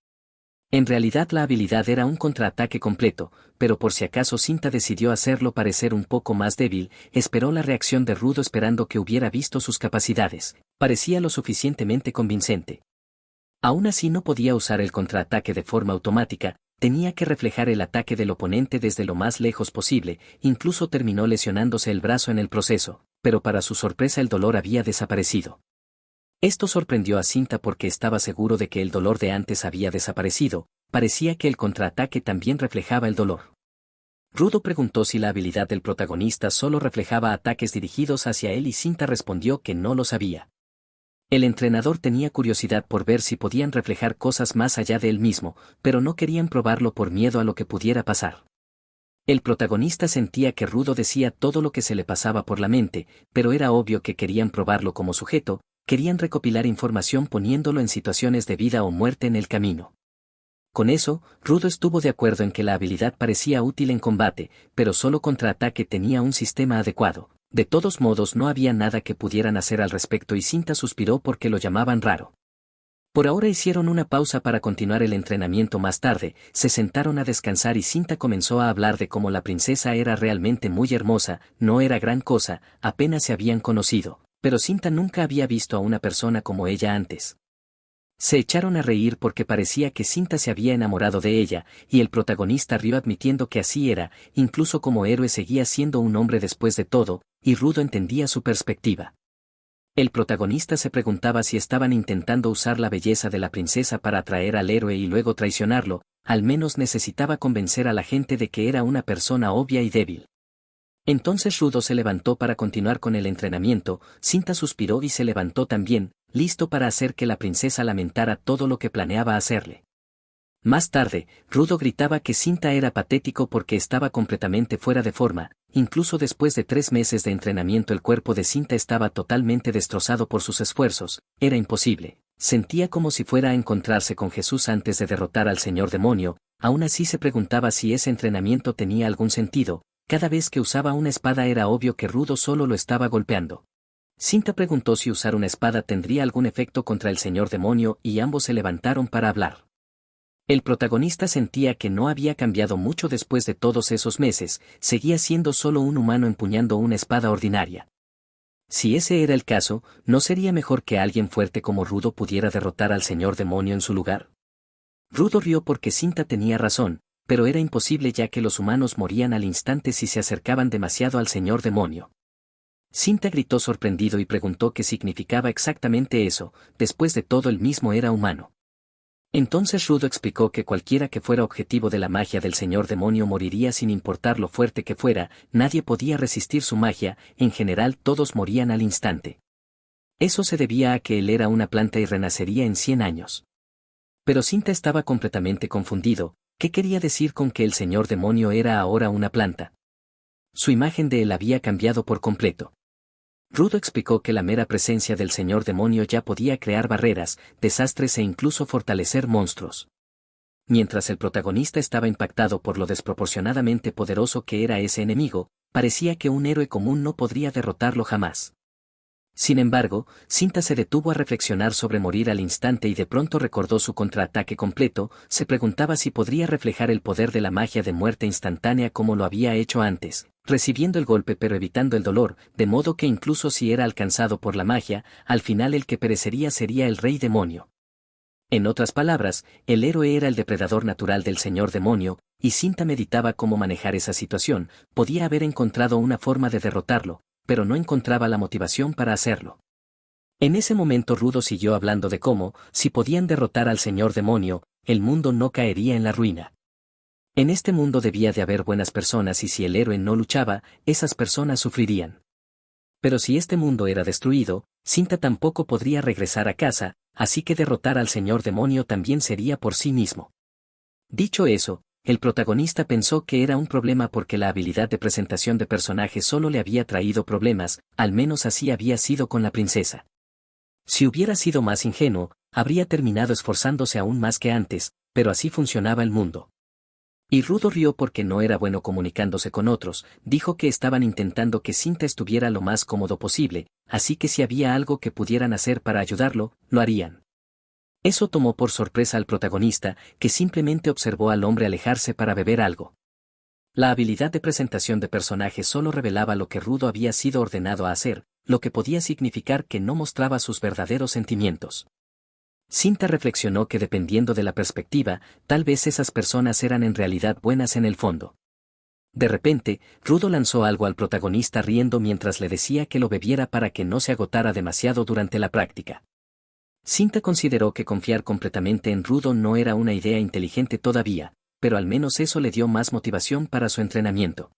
En realidad la habilidad era un contraataque completo, pero por si acaso Cinta decidió hacerlo parecer un poco más débil, esperó la reacción de Rudo esperando que hubiera visto sus capacidades, parecía lo suficientemente convincente. Aún así no podía usar el contraataque de forma automática, tenía que reflejar el ataque del oponente desde lo más lejos posible, incluso terminó lesionándose el brazo en el proceso, pero para su sorpresa el dolor había desaparecido. Esto sorprendió a Cinta porque estaba seguro de que el dolor de antes había desaparecido, parecía que el contraataque también reflejaba el dolor. Rudo preguntó si la habilidad del protagonista solo reflejaba ataques dirigidos hacia él y Cinta respondió que no lo sabía. El entrenador tenía curiosidad por ver si podían reflejar cosas más allá de él mismo, pero no querían probarlo por miedo a lo que pudiera pasar. El protagonista sentía que Rudo decía todo lo que se le pasaba por la mente, pero era obvio que querían probarlo como sujeto, querían recopilar información poniéndolo en situaciones de vida o muerte en el camino. Con eso, Rudo estuvo de acuerdo en que la habilidad parecía útil en combate, pero solo contraataque tenía un sistema adecuado. De todos modos no había nada que pudieran hacer al respecto y Cinta suspiró porque lo llamaban raro. Por ahora hicieron una pausa para continuar el entrenamiento más tarde, se sentaron a descansar y Cinta comenzó a hablar de cómo la princesa era realmente muy hermosa, no era gran cosa, apenas se habían conocido, pero Cinta nunca había visto a una persona como ella antes. Se echaron a reír porque parecía que Cinta se había enamorado de ella, y el protagonista rió admitiendo que así era, incluso como héroe seguía siendo un hombre después de todo, y Rudo entendía su perspectiva. El protagonista se preguntaba si estaban intentando usar la belleza de la princesa para atraer al héroe y luego traicionarlo, al menos necesitaba convencer a la gente de que era una persona obvia y débil. Entonces Rudo se levantó para continuar con el entrenamiento, Cinta suspiró y se levantó también, listo para hacer que la princesa lamentara todo lo que planeaba hacerle. Más tarde, Rudo gritaba que Cinta era patético porque estaba completamente fuera de forma, incluso después de 3 meses de entrenamiento el cuerpo de Cinta estaba totalmente destrozado por sus esfuerzos, era imposible. Sentía como si fuera a encontrarse con Jesús antes de derrotar al señor demonio, aún así se preguntaba si ese entrenamiento tenía algún sentido, cada vez que usaba una espada era obvio que Rudo solo lo estaba golpeando. Cinta preguntó si usar una espada tendría algún efecto contra el señor demonio y ambos se levantaron para hablar. El protagonista sentía que no había cambiado mucho después de todos esos meses, seguía siendo solo un humano empuñando una espada ordinaria. Si ese era el caso, ¿no sería mejor que alguien fuerte como Rudo pudiera derrotar al señor demonio en su lugar? Rudo rió porque Cinta tenía razón, pero era imposible ya que los humanos morían al instante si se acercaban demasiado al señor demonio. Cinta gritó sorprendido y preguntó qué significaba exactamente eso, después de todo él mismo era humano. Entonces Rudo explicó que cualquiera que fuera objetivo de la magia del señor demonio moriría sin importar lo fuerte que fuera, nadie podía resistir su magia, en general todos morían al instante. Eso se debía a que él era una planta y renacería en 100 años. Pero Cinta estaba completamente confundido, ¿qué quería decir con que el señor demonio era ahora una planta? Su imagen de él había cambiado por completo. Rudo explicó que la mera presencia del señor demonio ya podía crear barreras, desastres e incluso fortalecer monstruos. Mientras el protagonista estaba impactado por lo desproporcionadamente poderoso que era ese enemigo, parecía que un héroe común no podría derrotarlo jamás. Sin embargo, Cinta se detuvo a reflexionar sobre morir al instante y de pronto recordó su contraataque completo, se preguntaba si podría reflejar el poder de la magia de muerte instantánea como lo había hecho antes, recibiendo el golpe pero evitando el dolor, de modo que incluso si era alcanzado por la magia, al final el que perecería sería el rey demonio. En otras palabras, el héroe era el depredador natural del señor demonio, y Cinta meditaba cómo manejar esa situación, podía haber encontrado una forma de derrotarlo, pero no encontraba la motivación para hacerlo. En ese momento Rudo siguió hablando de cómo, si podían derrotar al señor demonio, el mundo no caería en la ruina. En este mundo debía de haber buenas personas y si el héroe no luchaba, esas personas sufrirían. Pero si este mundo era destruido, Cinta tampoco podría regresar a casa, así que derrotar al señor demonio también sería por sí mismo. Dicho eso, el protagonista pensó que era un problema porque la habilidad de presentación de personaje solo le había traído problemas, al menos así había sido con la princesa. Si hubiera sido más ingenuo, habría terminado esforzándose aún más que antes, pero así funcionaba el mundo. Y Rudo rió porque no era bueno comunicándose con otros, dijo que estaban intentando que Cinta estuviera lo más cómodo posible, así que si había algo que pudieran hacer para ayudarlo, lo harían. Eso tomó por sorpresa al protagonista, que simplemente observó al hombre alejarse para beber algo. La habilidad de presentación de personaje solo revelaba lo que Rudo había sido ordenado a hacer, lo que podía significar que no mostraba sus verdaderos sentimientos. Cinta reflexionó que dependiendo de la perspectiva, tal vez esas personas eran en realidad buenas en el fondo. De repente, Rudo lanzó algo al protagonista riendo mientras le decía que lo bebiera para que no se agotara demasiado durante la práctica. Cinta consideró que confiar completamente en Rudo no era una idea inteligente todavía, pero al menos eso le dio más motivación para su entrenamiento.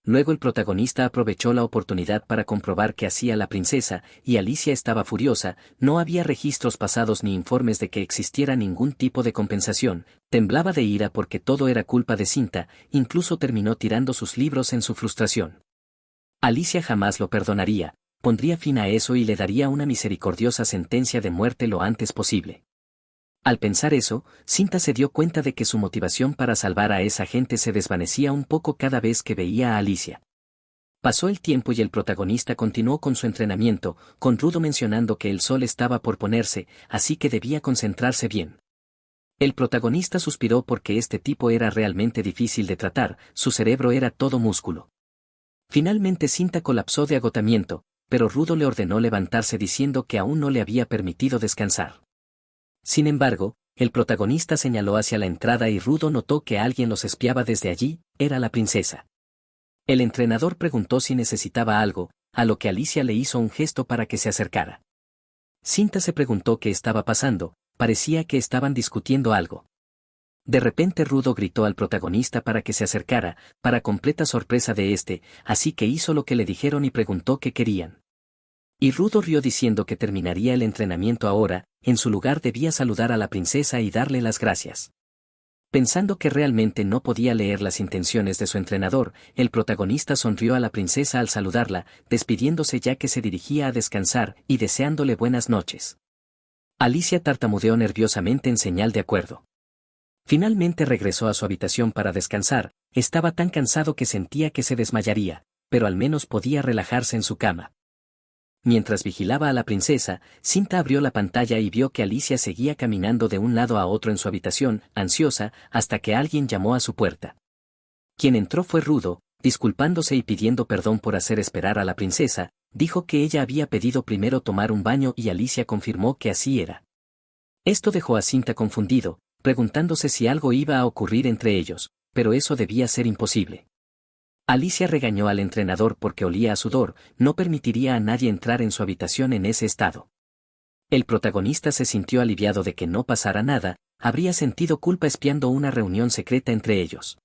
Luego el protagonista aprovechó la oportunidad para comprobar qué hacía la princesa, y Alicia estaba furiosa, no había registros pasados ni informes de que existiera ningún tipo de compensación, temblaba de ira porque todo era culpa de Cinta, incluso terminó tirando sus libros en su frustración. Alicia jamás lo perdonaría, pondría fin a eso y le daría una misericordiosa sentencia de muerte lo antes posible. Al pensar eso, Cinta se dio cuenta de que su motivación para salvar a esa gente se desvanecía un poco cada vez que veía a Alicia. Pasó el tiempo y el protagonista continuó con su entrenamiento, con Rudo mencionando que el sol estaba por ponerse, así que debía concentrarse bien. El protagonista suspiró porque este tipo era realmente difícil de tratar, su cerebro era todo músculo. Finalmente Cinta colapsó de agotamiento, pero Rudo le ordenó levantarse diciendo que aún no le había permitido descansar. Sin embargo, el protagonista señaló hacia la entrada y Rudo notó que alguien los espiaba desde allí, era la princesa. El entrenador preguntó si necesitaba algo, a lo que Alicia le hizo un gesto para que se acercara. Cinta se preguntó qué estaba pasando, parecía que estaban discutiendo algo. De repente Rudo gritó al protagonista para que se acercara, para completa sorpresa de este, así que hizo lo que le dijeron y preguntó qué querían. Y Rudo rió diciendo que terminaría el entrenamiento ahora, en su lugar debía saludar a la princesa y darle las gracias. Pensando que realmente no podía leer las intenciones de su entrenador, el protagonista sonrió a la princesa al saludarla, despidiéndose ya que se dirigía a descansar y deseándole buenas noches. Alicia tartamudeó nerviosamente en señal de acuerdo. Finalmente regresó a su habitación para descansar, estaba tan cansado que sentía que se desmayaría, pero al menos podía relajarse en su cama. Mientras vigilaba a la princesa, Cinta abrió la pantalla y vio que Alicia seguía caminando de un lado a otro en su habitación, ansiosa, hasta que alguien llamó a su puerta. Quien entró fue Rudo, disculpándose y pidiendo perdón por hacer esperar a la princesa, dijo que ella había pedido primero tomar un baño y Alicia confirmó que así era. Esto dejó a Cinta confundido, preguntándose si algo iba a ocurrir entre ellos, pero eso debía ser imposible. Alicia regañó al entrenador porque olía a sudor, no permitiría a nadie entrar en su habitación en ese estado. El protagonista se sintió aliviado de que no pasara nada, habría sentido culpa espiando una reunión secreta entre ellos.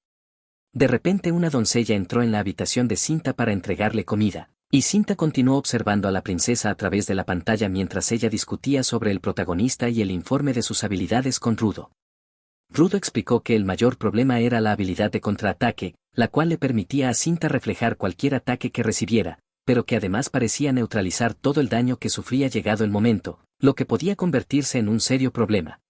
De repente una doncella entró en la habitación de Cinta para entregarle comida, y Cinta continuó observando a la princesa a través de la pantalla mientras ella discutía sobre el protagonista y el informe de sus habilidades con Rudo. Rudo explicó que el mayor problema era la habilidad de contraataque, la cual le permitía a Cinta reflejar cualquier ataque que recibiera, pero que además parecía neutralizar todo el daño que sufría llegado el momento, lo que podía convertirse en un serio problema.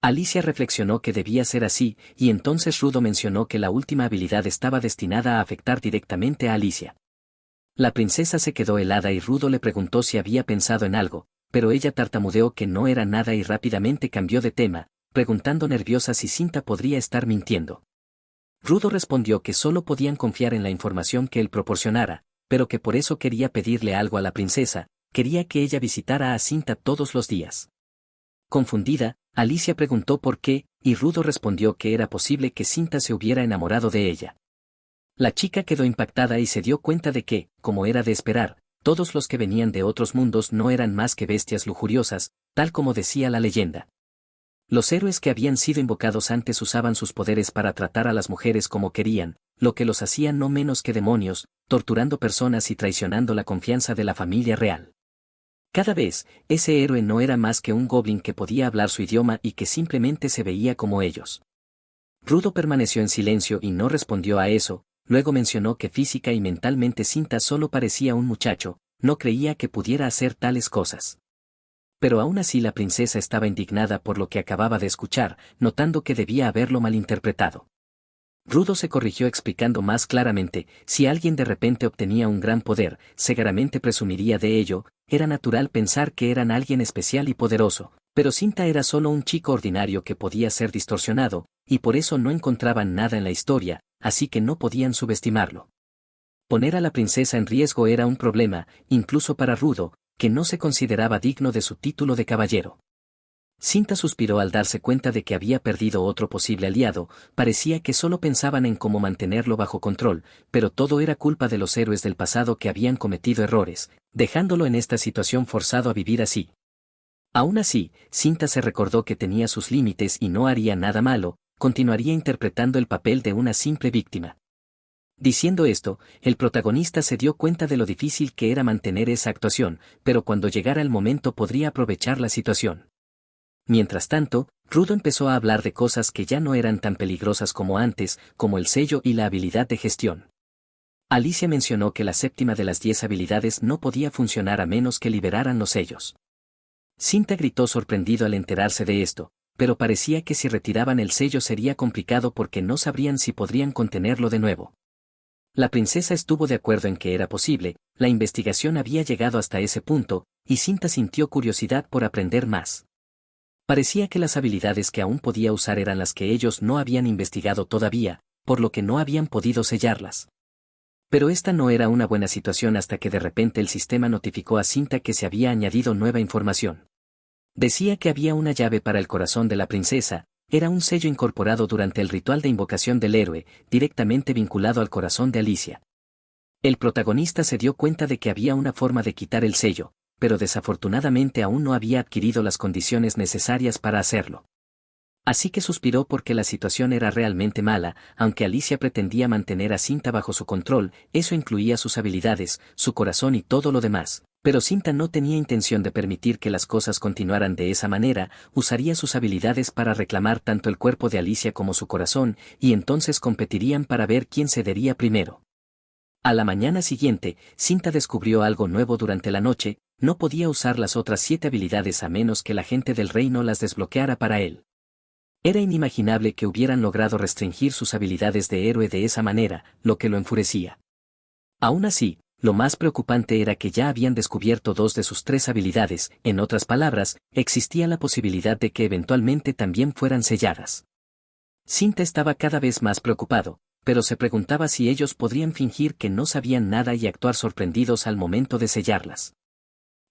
Alicia reflexionó que debía ser así, y entonces Rudo mencionó que la última habilidad estaba destinada a afectar directamente a Alicia. La princesa se quedó helada y Rudo le preguntó si había pensado en algo, pero ella tartamudeó que no era nada y rápidamente cambió de tema, preguntando nerviosa si Cinta podría estar mintiendo. Rudo respondió que solo podían confiar en la información que él proporcionara, pero que por eso quería pedirle algo a la princesa, quería que ella visitara a Cinta todos los días. Confundida, Alicia preguntó por qué, y Rudo respondió que era posible que Cinta se hubiera enamorado de ella. La chica quedó impactada y se dio cuenta de que, como era de esperar, todos los que venían de otros mundos no eran más que bestias lujuriosas, tal como decía la leyenda. Los héroes que habían sido invocados antes usaban sus poderes para tratar a las mujeres como querían, lo que los hacía no menos que demonios, torturando personas y traicionando la confianza de la familia real. Cada vez, ese héroe no era más que un goblin que podía hablar su idioma y que simplemente se veía como ellos. Rudo permaneció en silencio y no respondió a eso, luego mencionó que física y mentalmente Cinta solo parecía un muchacho, no creía que pudiera hacer tales cosas. Pero aún así la princesa estaba indignada por lo que acababa de escuchar, notando que debía haberlo malinterpretado. Rudo se corrigió explicando más claramente, si alguien de repente obtenía un gran poder, seguramente presumiría de ello, era natural pensar que eran alguien especial y poderoso, pero Cinta era solo un chico ordinario que podía ser distorsionado, y por eso no encontraban nada en la historia, así que no podían subestimarlo. Poner a la princesa en riesgo era un problema, incluso para Rudo, que no se consideraba digno de su título de caballero. Cinta suspiró al darse cuenta de que había perdido otro posible aliado, parecía que solo pensaban en cómo mantenerlo bajo control, pero todo era culpa de los héroes del pasado que habían cometido errores, dejándolo en esta situación forzado a vivir así. Aún así, Cinta se recordó que tenía sus límites y no haría nada malo, continuaría interpretando el papel de una simple víctima. Diciendo esto, el protagonista se dio cuenta de lo difícil que era mantener esa actuación, pero cuando llegara el momento podría aprovechar la situación. Mientras tanto, Rudo empezó a hablar de cosas que ya no eran tan peligrosas como antes, como el sello y la habilidad de gestión. Alicia mencionó que la séptima de las 10 habilidades no podía funcionar a menos que liberaran los sellos. Cinta gritó sorprendido al enterarse de esto, pero parecía que si retiraban el sello sería complicado porque no sabrían si podrían contenerlo de nuevo. La princesa estuvo de acuerdo en que era posible, la investigación había llegado hasta ese punto, y Cinta sintió curiosidad por aprender más. Parecía que las habilidades que aún podía usar eran las que ellos no habían investigado todavía, por lo que no habían podido sellarlas. Pero esta no era una buena situación hasta que de repente el sistema notificó a Cinta que se había añadido nueva información. Decía que había una llave para el corazón de la princesa, era un sello incorporado durante el ritual de invocación del héroe, directamente vinculado al corazón de Alicia. El protagonista se dio cuenta de que había una forma de quitar el sello, pero desafortunadamente aún no había adquirido las condiciones necesarias para hacerlo. Así que suspiró porque la situación era realmente mala, aunque Alicia pretendía mantener a Cinta bajo su control, eso incluía sus habilidades, su corazón y todo lo demás, pero Cinta no tenía intención de permitir que las cosas continuaran de esa manera, usaría sus habilidades para reclamar tanto el cuerpo de Alicia como su corazón, y entonces competirían para ver quién cedería primero. A la mañana siguiente, Cinta descubrió algo nuevo durante la noche, no podía usar las otras 7 habilidades a menos que la gente del reino las desbloqueara para él. Era inimaginable que hubieran logrado restringir sus habilidades de héroe de esa manera, lo que lo enfurecía. Aún así, lo más preocupante era que ya habían descubierto 2 de sus 3 habilidades, en otras palabras, existía la posibilidad de que eventualmente también fueran selladas. Cinta estaba cada vez más preocupado, pero se preguntaba si ellos podrían fingir que no sabían nada y actuar sorprendidos al momento de sellarlas.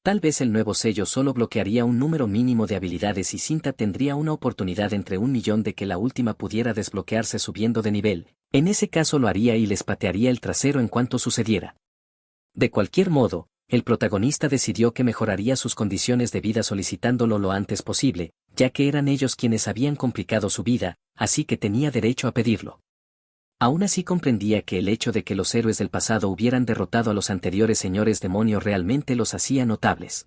Tal vez el nuevo sello solo bloquearía un número mínimo de habilidades y Cinta tendría una oportunidad entre 1.000.000 de que la última pudiera desbloquearse subiendo de nivel, en ese caso lo haría y les patearía el trasero en cuanto sucediera. De cualquier modo, el protagonista decidió que mejoraría sus condiciones de vida solicitándolo lo antes posible, ya que eran ellos quienes habían complicado su vida, así que tenía derecho a pedirlo. Aún así comprendía que el hecho de que los héroes del pasado hubieran derrotado a los anteriores señores demonios realmente los hacía notables.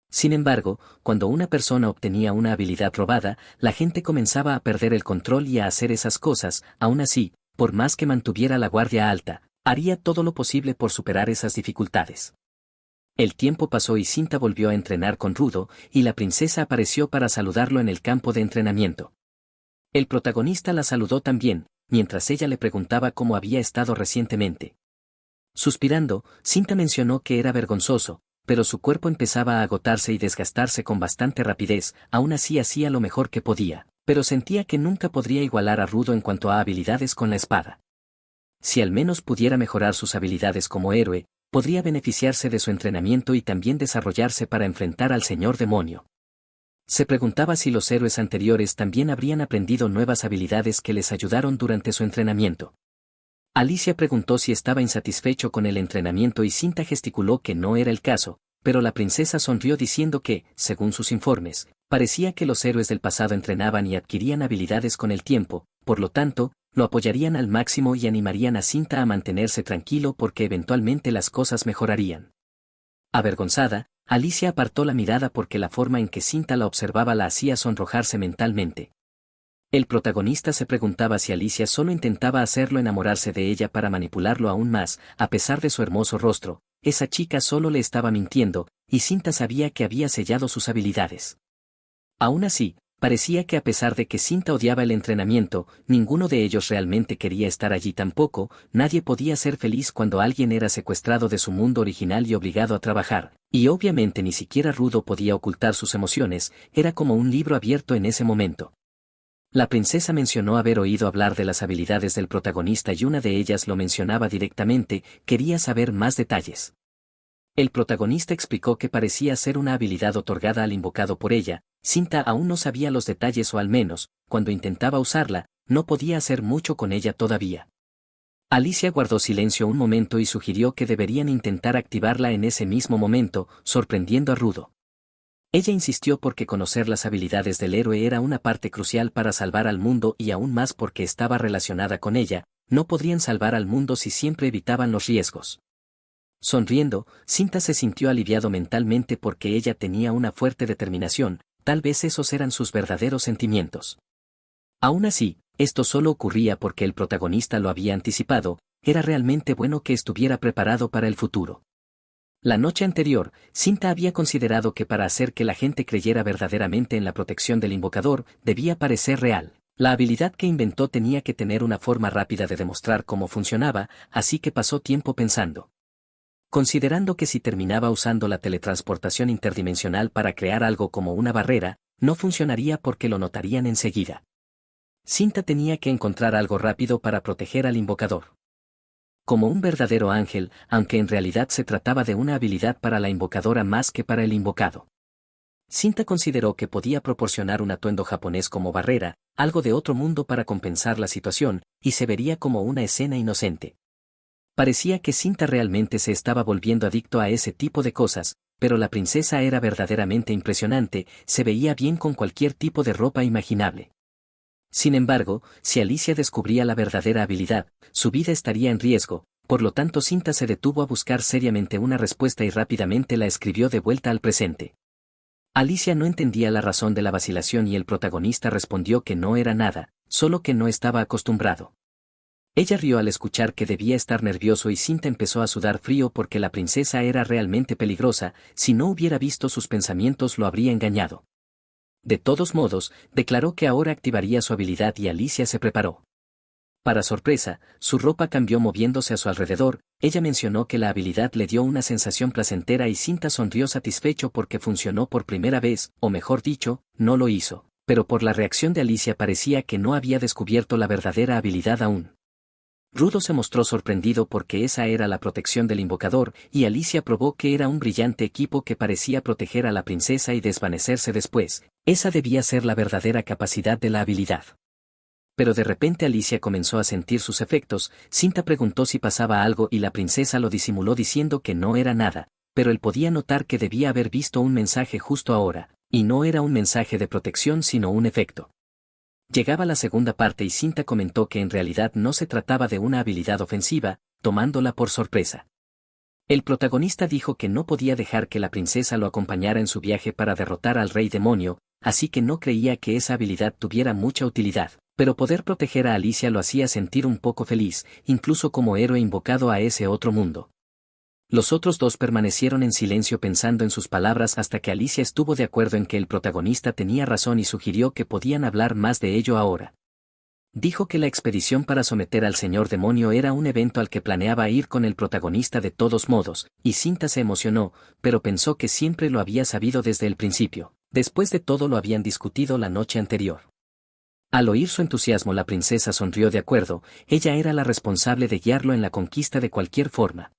Sin embargo, cuando una persona obtenía una habilidad robada, la gente comenzaba a perder el control y a hacer esas cosas, aún así, por más que mantuviera la guardia alta, haría todo lo posible por superar esas dificultades. El tiempo pasó y Cinta volvió a entrenar con Rudo, y la princesa apareció para saludarlo en el campo de entrenamiento. El protagonista la saludó también, mientras ella le preguntaba cómo había estado recientemente. Suspirando, Cinta mencionó que era vergonzoso, pero su cuerpo empezaba a agotarse y desgastarse con bastante rapidez, aún así hacía lo mejor que podía, pero sentía que nunca podría igualar a Rudo en cuanto a habilidades con la espada. Si al menos pudiera mejorar sus habilidades como héroe, podría beneficiarse de su entrenamiento y también desarrollarse para enfrentar al señor demonio. Se preguntaba si los héroes anteriores también habrían aprendido nuevas habilidades que les ayudaron durante su entrenamiento. Alicia preguntó si estaba insatisfecho con el entrenamiento y Cinta gesticuló que no era el caso, pero la princesa sonrió diciendo que, según sus informes, parecía que los héroes del pasado entrenaban y adquirían habilidades con el tiempo, por lo tanto, lo apoyarían al máximo y animarían a Cinta a mantenerse tranquilo porque eventualmente las cosas mejorarían. Avergonzada, Alicia apartó la mirada porque la forma en que Cinta la observaba la hacía sonrojarse mentalmente. El protagonista se preguntaba si Alicia solo intentaba hacerlo enamorarse de ella para manipularlo aún más, a pesar de su hermoso rostro, esa chica solo le estaba mintiendo, y Cinta sabía que había sellado sus habilidades. Aún así, parecía que a pesar de que Cinta odiaba el entrenamiento, ninguno de ellos realmente quería estar allí tampoco, nadie podía ser feliz cuando alguien era secuestrado de su mundo original y obligado a trabajar, y obviamente ni siquiera Rudo podía ocultar sus emociones, era como un libro abierto en ese momento. La princesa mencionó haber oído hablar de las habilidades del protagonista y una de ellas lo mencionaba directamente, quería saber más detalles. El protagonista explicó que parecía ser una habilidad otorgada al invocado por ella, Cinta aún no sabía los detalles o al menos, cuando intentaba usarla, no podía hacer mucho con ella todavía. Alicia guardó silencio un momento y sugirió que deberían intentar activarla en ese mismo momento, sorprendiendo a Rudo. Ella insistió porque conocer las habilidades del héroe era una parte crucial para salvar al mundo y aún más porque estaba relacionada con ella, no podrían salvar al mundo si siempre evitaban los riesgos. Sonriendo, Cinta se sintió aliviado mentalmente porque ella tenía una fuerte determinación, tal vez esos eran sus verdaderos sentimientos. Aún así, esto solo ocurría porque el protagonista lo había anticipado, era realmente bueno que estuviera preparado para el futuro. La noche anterior, Cinta había considerado que para hacer que la gente creyera verdaderamente en la protección del invocador, debía parecer real. La habilidad que inventó tenía que tener una forma rápida de demostrar cómo funcionaba, así que pasó tiempo pensando. Considerando que si terminaba usando la teletransportación interdimensional para crear algo como una barrera, no funcionaría porque lo notarían enseguida. Cinta tenía que encontrar algo rápido para proteger al invocador. Como un verdadero ángel, aunque en realidad se trataba de una habilidad para la invocadora más que para el invocado. Cinta consideró que podía proporcionar un atuendo japonés como barrera, algo de otro mundo para compensar la situación, y se vería como una escena inocente. Parecía que Cinta realmente se estaba volviendo adicto a ese tipo de cosas, pero la princesa era verdaderamente impresionante, se veía bien con cualquier tipo de ropa imaginable. Sin embargo, si Alicia descubría la verdadera habilidad, su vida estaría en riesgo, por lo tanto Cinta se detuvo a buscar seriamente una respuesta y rápidamente la escribió de vuelta al presente. Alicia no entendía la razón de la vacilación y el protagonista respondió que no era nada, solo que no estaba acostumbrado. Ella rió al escuchar que debía estar nervioso y Cinta empezó a sudar frío porque la princesa era realmente peligrosa, si no hubiera visto sus pensamientos lo habría engañado. De todos modos, declaró que ahora activaría su habilidad y Alicia se preparó. Para sorpresa, su ropa cambió moviéndose a su alrededor, ella mencionó que la habilidad le dio una sensación placentera y Cinta sonrió satisfecho porque funcionó por primera vez, o mejor dicho, no lo hizo, pero por la reacción de Alicia parecía que no había descubierto la verdadera habilidad aún. Rudo se mostró sorprendido porque esa era la protección del invocador, y Alicia probó que era un brillante equipo que parecía proteger a la princesa y desvanecerse después, esa debía ser la verdadera capacidad de la habilidad. Pero de repente Alicia comenzó a sentir sus efectos, Cinta preguntó si pasaba algo y la princesa lo disimuló diciendo que no era nada, pero él podía notar que debía haber visto un mensaje justo ahora, y no era un mensaje de protección sino un efecto. Llegaba la segunda parte y Cinta comentó que en realidad no se trataba de una habilidad ofensiva, tomándola por sorpresa. El protagonista dijo que no podía dejar que la princesa lo acompañara en su viaje para derrotar al rey demonio, así que no creía que esa habilidad tuviera mucha utilidad, pero poder proteger a Alicia lo hacía sentir un poco feliz, incluso como héroe invocado a ese otro mundo. Los otros dos permanecieron en silencio pensando en sus palabras hasta que Alicia estuvo de acuerdo en que el protagonista tenía razón y sugirió que podían hablar más de ello ahora. Dijo que la expedición para someter al señor demonio era un evento al que planeaba ir con el protagonista de todos modos, y Cinta se emocionó, pero pensó que siempre lo había sabido desde el principio, después de todo lo habían discutido la noche anterior. Al oír su entusiasmo la princesa sonrió de acuerdo, ella era la responsable de guiarlo en la conquista de cualquier forma.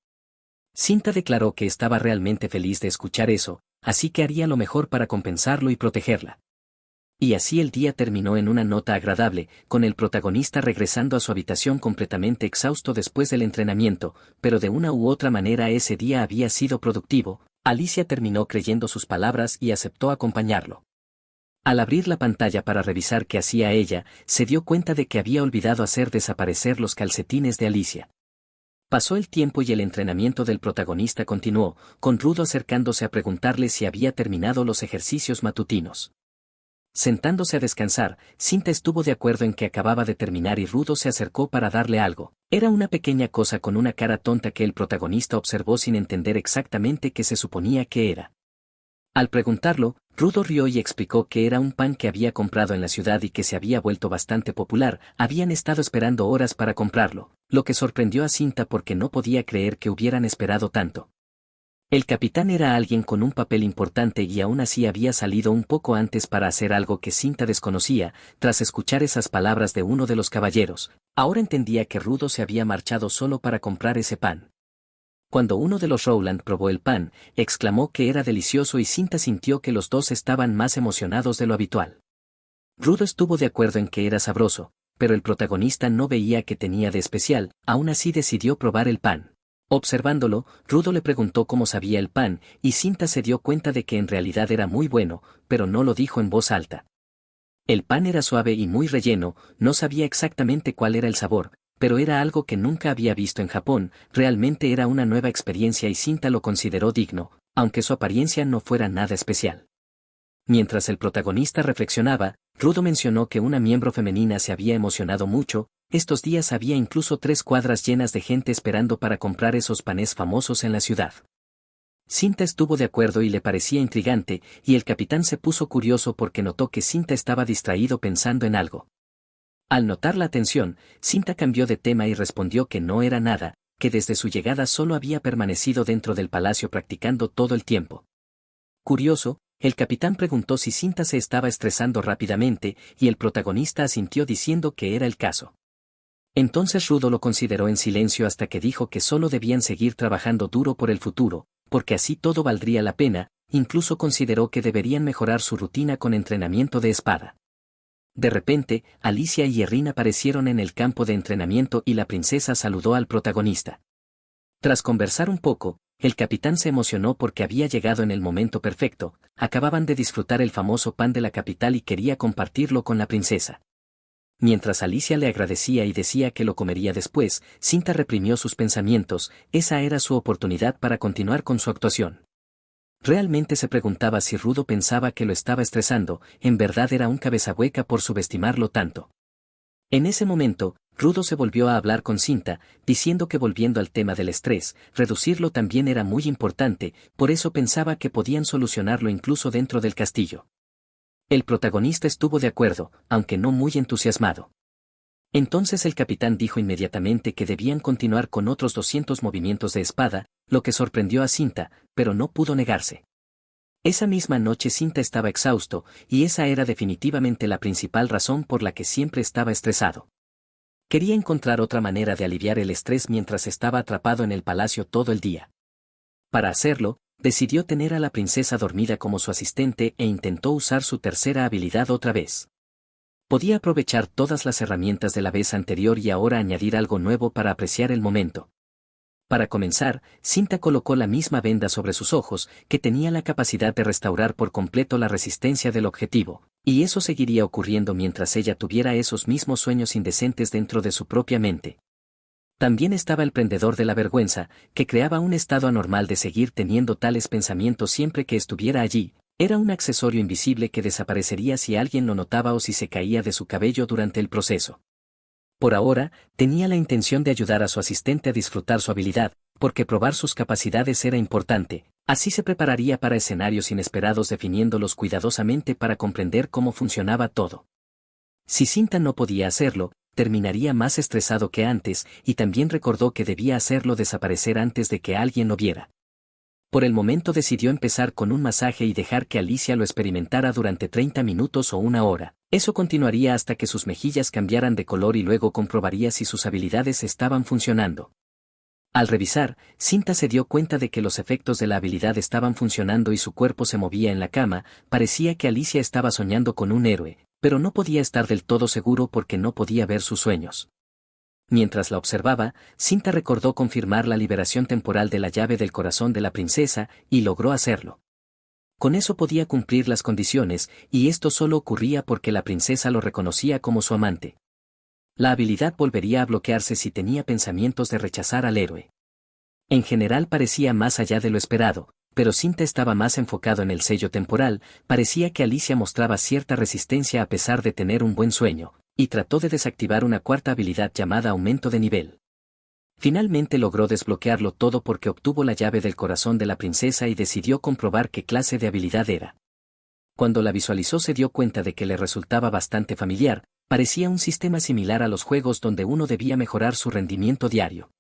Cinta declaró que estaba realmente feliz de escuchar eso, así que haría lo mejor para compensarlo y protegerla. Y así el día terminó en una nota agradable, con el protagonista regresando a su habitación completamente exhausto después del entrenamiento, pero de una u otra manera ese día había sido productivo. Alicia terminó creyendo sus palabras y aceptó acompañarlo. Al abrir la pantalla para revisar qué hacía ella, se dio cuenta de que había olvidado hacer desaparecer los calcetines de Alicia. Pasó el tiempo y el entrenamiento del protagonista continuó, con Rudo acercándose a preguntarle si había terminado los ejercicios matutinos. Sentándose a descansar, Cinta estuvo de acuerdo en que acababa de terminar y Rudo se acercó para darle algo. Era una pequeña cosa con una cara tonta que el protagonista observó sin entender exactamente qué se suponía que era. Al preguntarlo, Rudo rió y explicó que era un pan que había comprado en la ciudad y que se había vuelto bastante popular, habían estado esperando horas para comprarlo, lo que sorprendió a Cinta porque no podía creer que hubieran esperado tanto. El capitán era alguien con un papel importante y aún así había salido un poco antes para hacer algo que Cinta desconocía, tras escuchar esas palabras de uno de los caballeros, ahora entendía que Rudo se había marchado solo para comprar ese pan. Cuando uno de los Rowland probó el pan, exclamó que era delicioso y Cinta sintió que los dos estaban más emocionados de lo habitual. Rudo estuvo de acuerdo en que era sabroso, pero el protagonista no veía que tenía de especial, aún así decidió probar el pan. Observándolo, Rudo le preguntó cómo sabía el pan, y Cinta se dio cuenta de que en realidad era muy bueno, pero no lo dijo en voz alta. El pan era suave y muy relleno, no sabía exactamente cuál era el sabor, pero era algo que nunca había visto en Japón, realmente era una nueva experiencia y Cinta lo consideró digno, aunque su apariencia no fuera nada especial. Mientras el protagonista reflexionaba, Rudo mencionó que una miembro femenina se había emocionado mucho, estos días había incluso 3 cuadras llenas de gente esperando para comprar esos panes famosos en la ciudad. Cinta estuvo de acuerdo y le parecía intrigante, y el capitán se puso curioso porque notó que Cinta estaba distraído pensando en algo. Al notar la atención, Cinta cambió de tema y respondió que no era nada, que desde su llegada solo había permanecido dentro del palacio practicando todo el tiempo. Curioso, el capitán preguntó si Cinta se estaba estresando rápidamente, y el protagonista asintió diciendo que era el caso. Entonces Rudo lo consideró en silencio hasta que dijo que solo debían seguir trabajando duro por el futuro, porque así todo valdría la pena, incluso consideró que deberían mejorar su rutina con entrenamiento de espada. De repente, Alicia y Erin aparecieron en el campo de entrenamiento y la princesa saludó al protagonista. Tras conversar un poco, el capitán se emocionó porque había llegado en el momento perfecto, acababan de disfrutar el famoso pan de la capital y quería compartirlo con la princesa. Mientras Alicia le agradecía y decía que lo comería después, Cinta reprimió sus pensamientos, esa era su oportunidad para continuar con su actuación. Realmente se preguntaba si Rudo pensaba que lo estaba estresando, en verdad era un cabezahueca por subestimarlo tanto. En ese momento, Rudo se volvió a hablar con Cinta, diciendo que volviendo al tema del estrés, reducirlo también era muy importante, por eso pensaba que podían solucionarlo incluso dentro del castillo. El protagonista estuvo de acuerdo, aunque no muy entusiasmado. Entonces el capitán dijo inmediatamente que debían continuar con otros 200 movimientos de espada, lo que sorprendió a Cinta, pero no pudo negarse. Esa misma noche Cinta estaba exhausto, y esa era definitivamente la principal razón por la que siempre estaba estresado. Quería encontrar otra manera de aliviar el estrés mientras estaba atrapado en el palacio todo el día. Para hacerlo, decidió tener a la princesa dormida como su asistente e intentó usar su tercera habilidad otra vez. Podía aprovechar todas las herramientas de la vez anterior y ahora añadir algo nuevo para apreciar el momento. Para comenzar, Cinta colocó la misma venda sobre sus ojos, que tenía la capacidad de restaurar por completo la resistencia del objetivo, y eso seguiría ocurriendo mientras ella tuviera esos mismos sueños indecentes dentro de su propia mente. También estaba el prendedor de la vergüenza, que creaba un estado anormal de seguir teniendo tales pensamientos siempre que estuviera allí. Era un accesorio invisible que desaparecería si alguien lo notaba o si se caía de su cabello durante el proceso. Por ahora, tenía la intención de ayudar a su asistente a disfrutar su habilidad, porque probar sus capacidades era importante, así se prepararía para escenarios inesperados definiéndolos cuidadosamente para comprender cómo funcionaba todo. Si Cinta no podía hacerlo, terminaría más estresado que antes, y también recordó que debía hacerlo desaparecer antes de que alguien lo viera. Por el momento decidió empezar con un masaje y dejar que Alicia lo experimentara durante 30 minutos o una hora. Eso continuaría hasta que sus mejillas cambiaran de color y luego comprobaría si sus habilidades estaban funcionando. Al revisar, Cinta se dio cuenta de que los efectos de la habilidad estaban funcionando y su cuerpo se movía en la cama, parecía que Alicia estaba soñando con un héroe, pero no podía estar del todo seguro porque no podía ver sus sueños. Mientras la observaba, Cinta recordó confirmar la liberación temporal de la llave del corazón de la princesa, y logró hacerlo. Con eso podía cumplir las condiciones, y esto solo ocurría porque la princesa lo reconocía como su amante. La habilidad volvería a bloquearse si tenía pensamientos de rechazar al héroe. En general parecía más allá de lo esperado, pero Cinta estaba más enfocado en el sello temporal, parecía que Alicia mostraba cierta resistencia a pesar de tener un buen sueño, y trató de desactivar una cuarta habilidad llamada aumento de nivel. Finalmente logró desbloquearlo todo porque obtuvo la llave del corazón de la princesa y decidió comprobar qué clase de habilidad era. Cuando la visualizó se dio cuenta de que le resultaba bastante familiar, parecía un sistema similar a los juegos donde uno debía mejorar su rendimiento diario.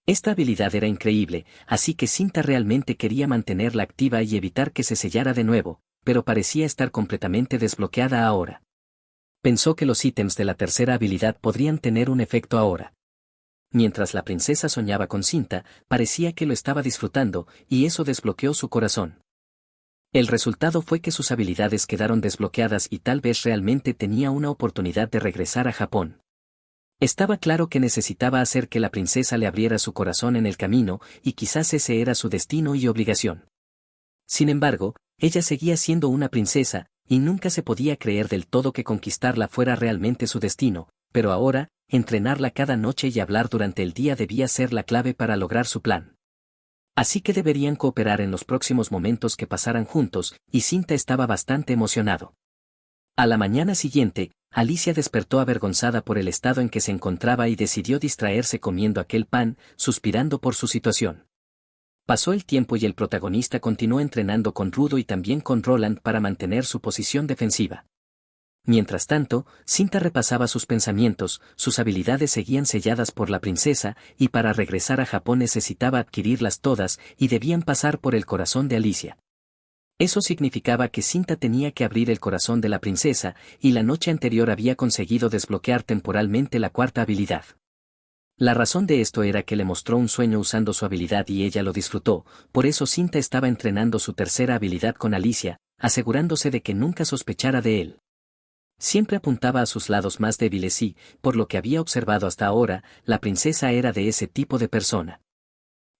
Esta habilidad era increíble, así que Cinta realmente quería mantenerla activa y evitar que se sellara de nuevo, pero parecía estar completamente desbloqueada ahora. Pensó que los ítems de la tercera habilidad podrían tener un efecto ahora. Mientras la princesa soñaba con Cinta, parecía que lo estaba disfrutando, y eso desbloqueó su corazón. El resultado fue que sus habilidades quedaron desbloqueadas y tal vez realmente tenía una oportunidad de regresar a Japón. Estaba claro que necesitaba hacer que la princesa le abriera su corazón en el camino, y quizás ese era su destino y obligación. Sin embargo, ella seguía siendo una princesa, y nunca se podía creer del todo que conquistarla fuera realmente su destino, pero ahora, entrenarla cada noche y hablar durante el día debía ser la clave para lograr su plan. Así que deberían cooperar en los próximos momentos que pasaran juntos, y Cinta estaba bastante emocionado. A la mañana siguiente, Alicia despertó avergonzada por el estado en que se encontraba y decidió distraerse comiendo aquel pan, suspirando por su situación. Pasó el tiempo y el protagonista continuó entrenando con Rudo y también con Roland para mantener su posición defensiva. Mientras tanto, Cinta repasaba sus pensamientos, sus habilidades seguían selladas por la princesa, y para regresar a Japón necesitaba adquirirlas todas y debían pasar por el corazón de Alicia. Eso significaba que Cinta tenía que abrir el corazón de la princesa, y la noche anterior había conseguido desbloquear temporalmente la cuarta habilidad. La razón de esto era que le mostró un sueño usando su habilidad y ella lo disfrutó, por eso Cinta estaba entrenando su tercera habilidad con Alicia, asegurándose de que nunca sospechara de él. Siempre apuntaba a sus lados más débiles y, por lo que había observado hasta ahora, la princesa era de ese tipo de persona.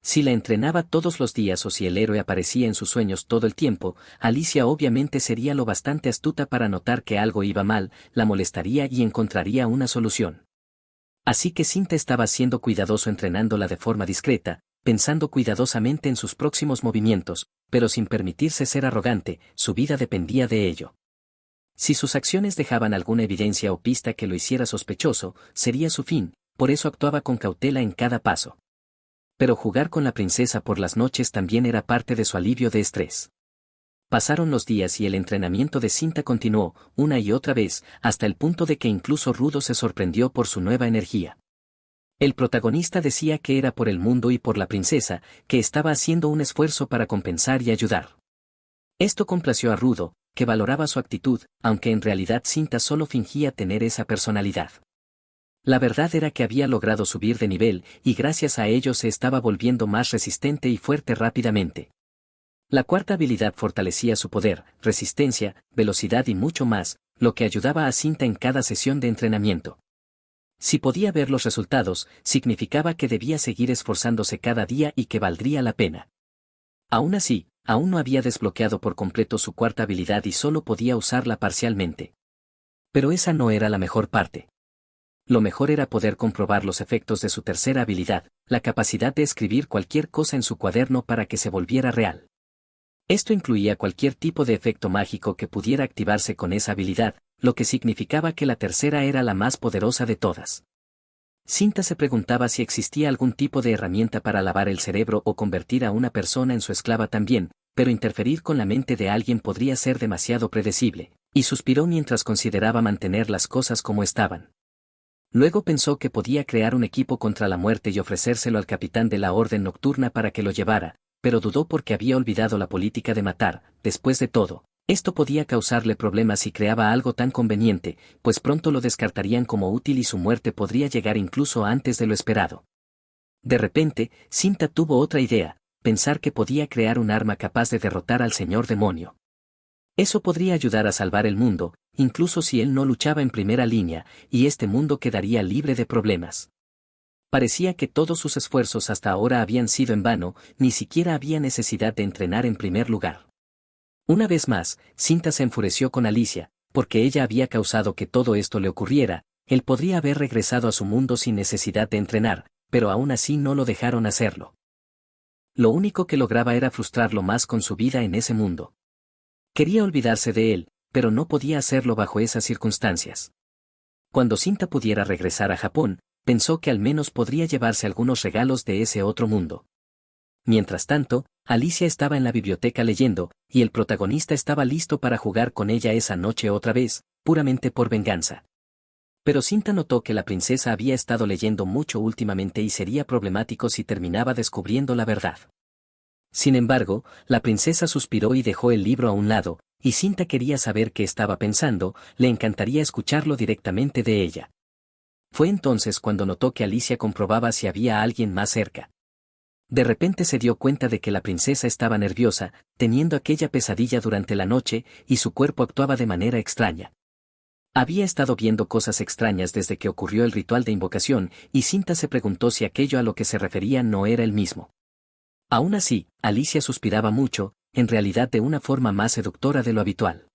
Si la entrenaba todos los días o si el héroe aparecía en sus sueños todo el tiempo, Alicia obviamente sería lo bastante astuta para notar que algo iba mal, la molestaría y encontraría una solución. Así que Cinta estaba siendo cuidadoso entrenándola de forma discreta, pensando cuidadosamente en sus próximos movimientos, pero sin permitirse ser arrogante, su vida dependía de ello. Si sus acciones dejaban alguna evidencia o pista que lo hiciera sospechoso, sería su fin, por eso actuaba con cautela en cada paso. Pero jugar con la princesa por las noches también era parte de su alivio de estrés. Pasaron los días y el entrenamiento de Cinta continuó, una y otra vez, hasta el punto de que incluso Rudo se sorprendió por su nueva energía. El protagonista decía que era por el mundo y por la princesa, que estaba haciendo un esfuerzo para compensar y ayudar. Esto complació a Rudo, que valoraba su actitud, aunque en realidad Cinta solo fingía tener esa personalidad. La verdad era que había logrado subir de nivel, y gracias a ello se estaba volviendo más resistente y fuerte rápidamente. La cuarta habilidad fortalecía su poder, resistencia, velocidad y mucho más, lo que ayudaba a Cinta en cada sesión de entrenamiento. Si podía ver los resultados, significaba que debía seguir esforzándose cada día y que valdría la pena. Aún así, aún no había desbloqueado por completo su cuarta habilidad y solo podía usarla parcialmente. Pero esa no era la mejor parte. Lo mejor era poder comprobar los efectos de su tercera habilidad, la capacidad de escribir cualquier cosa en su cuaderno para que se volviera real. Esto incluía cualquier tipo de efecto mágico que pudiera activarse con esa habilidad, lo que significaba que la tercera era la más poderosa de todas. Cinta se preguntaba si existía algún tipo de herramienta para lavar el cerebro o convertir a una persona en su esclava también, pero interferir con la mente de alguien podría ser demasiado predecible, y suspiró mientras consideraba mantener las cosas como estaban. Luego pensó que podía crear un equipo contra la muerte y ofrecérselo al capitán de la Orden Nocturna para que lo llevara, pero dudó porque había olvidado la política de matar. Después de todo, esto podía causarle problemas si creaba algo tan conveniente, pues pronto lo descartarían como útil y su muerte podría llegar incluso antes de lo esperado. De repente, Cinta tuvo otra idea, pensar que podía crear un arma capaz de derrotar al señor demonio. Eso podría ayudar a salvar el mundo, incluso si él no luchaba en primera línea, y este mundo quedaría libre de problemas. Parecía que todos sus esfuerzos hasta ahora habían sido en vano, ni siquiera había necesidad de entrenar en primer lugar. Una vez más, Cinta se enfureció con Alicia, porque ella había causado que todo esto le ocurriera. Él podría haber regresado a su mundo sin necesidad de entrenar, pero aún así no lo dejaron hacerlo. Lo único que lograba era frustrarlo más con su vida en ese mundo. Quería olvidarse de él, pero no podía hacerlo bajo esas circunstancias. Cuando Cinta pudiera regresar a Japón, pensó que al menos podría llevarse algunos regalos de ese otro mundo. Mientras tanto, Alicia estaba en la biblioteca leyendo, y el protagonista estaba listo para jugar con ella esa noche otra vez, puramente por venganza. Pero Cinta notó que la princesa había estado leyendo mucho últimamente y sería problemático si terminaba descubriendo la verdad. Sin embargo, la princesa suspiró y dejó el libro a un lado, y Cinta quería saber qué estaba pensando, le encantaría escucharlo directamente de ella. Fue entonces cuando notó que Alicia comprobaba si había alguien más cerca. De repente se dio cuenta de que la princesa estaba nerviosa, teniendo aquella pesadilla durante la noche, y su cuerpo actuaba de manera extraña. Había estado viendo cosas extrañas desde que ocurrió el ritual de invocación, y Cinta se preguntó si aquello a lo que se refería no era el mismo. Aún así, Alicia suspiraba mucho, en realidad de una forma más seductora de lo habitual.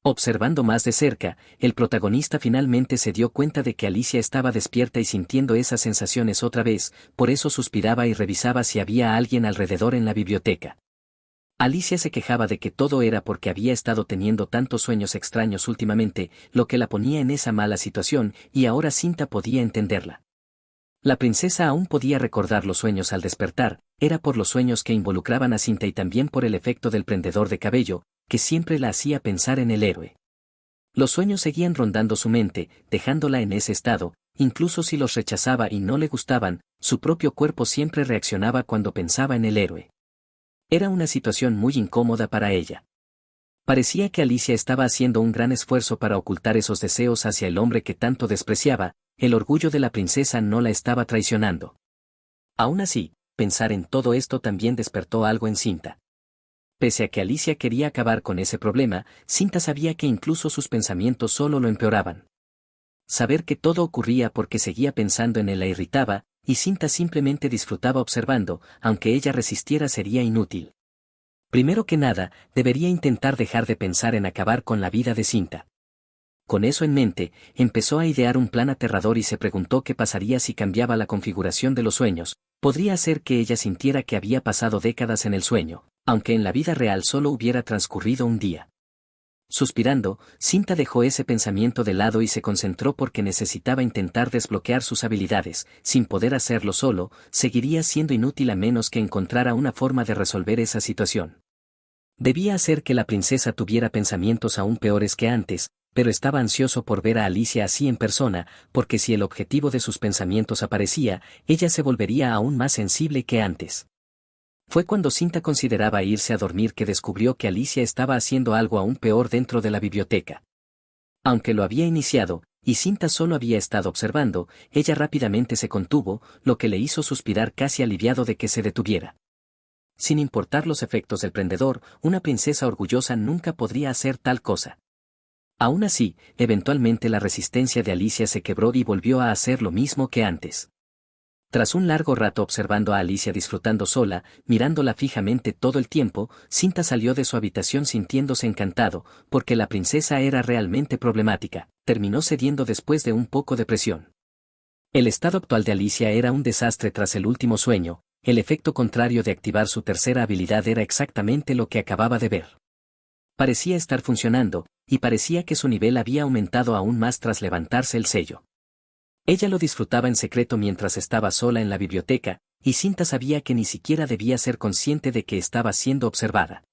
Observando más de cerca, el protagonista finalmente se dio cuenta de que Alicia estaba despierta y sintiendo esas sensaciones otra vez, por eso suspiraba y revisaba si había alguien alrededor en la biblioteca. Alicia se quejaba de que todo era porque había estado teniendo tantos sueños extraños últimamente, lo que la ponía en esa mala situación, y ahora Cinta podía entenderla. La princesa aún podía recordar los sueños al despertar, era por los sueños que involucraban a Cinta y también por el efecto del prendedor de cabello, que siempre la hacía pensar en el héroe. Los sueños seguían rondando su mente, dejándola en ese estado, incluso si los rechazaba y no le gustaban, su propio cuerpo siempre reaccionaba cuando pensaba en el héroe. Era una situación muy incómoda para ella. Parecía que Alicia estaba haciendo un gran esfuerzo para ocultar esos deseos hacia el hombre que tanto despreciaba, el orgullo de la princesa no la estaba traicionando. Aún así, pensar en todo esto también despertó algo en Cinta. Pese a que Alicia quería acabar con ese problema, Cinta sabía que incluso sus pensamientos solo lo empeoraban. Saber que todo ocurría porque seguía pensando en él la irritaba, y Cinta simplemente disfrutaba observando, aunque ella resistiera sería inútil. Primero que nada, debería intentar dejar de pensar en acabar con la vida de Cinta. Con eso en mente, empezó a idear un plan aterrador y se preguntó qué pasaría si cambiaba la configuración de los sueños. Podría hacer que ella sintiera que había pasado décadas en el sueño, aunque en la vida real solo hubiera transcurrido un día. Suspirando, Cinta dejó ese pensamiento de lado y se concentró porque necesitaba intentar desbloquear sus habilidades. Sin poder hacerlo solo, seguiría siendo inútil a menos que encontrara una forma de resolver esa situación. Debía hacer que la princesa tuviera pensamientos aún peores que antes, pero estaba ansioso por ver a Alicia así en persona, porque si el objetivo de sus pensamientos aparecía, ella se volvería aún más sensible que antes. Fue cuando Cinta consideraba irse a dormir que descubrió que Alicia estaba haciendo algo aún peor dentro de la biblioteca. Aunque lo había iniciado, y Cinta solo había estado observando, ella rápidamente se contuvo, lo que le hizo suspirar casi aliviado de que se detuviera. Sin importar los efectos del prendedor, una princesa orgullosa nunca podría hacer tal cosa. Aún así, eventualmente la resistencia de Alicia se quebró y volvió a hacer lo mismo que antes. Tras un largo rato observando a Alicia disfrutando sola, mirándola fijamente todo el tiempo, Cinta salió de su habitación sintiéndose encantado, porque la princesa era realmente problemática, terminó cediendo después de un poco de presión. El estado actual de Alicia era un desastre tras el último sueño, el efecto contrario de activar su tercera habilidad era exactamente lo que acababa de ver. Parecía estar funcionando, y parecía que su nivel había aumentado aún más tras levantarse el sello. Ella lo disfrutaba en secreto mientras estaba sola en la biblioteca, y Cinta sabía que ni siquiera debía ser consciente de que estaba siendo observada.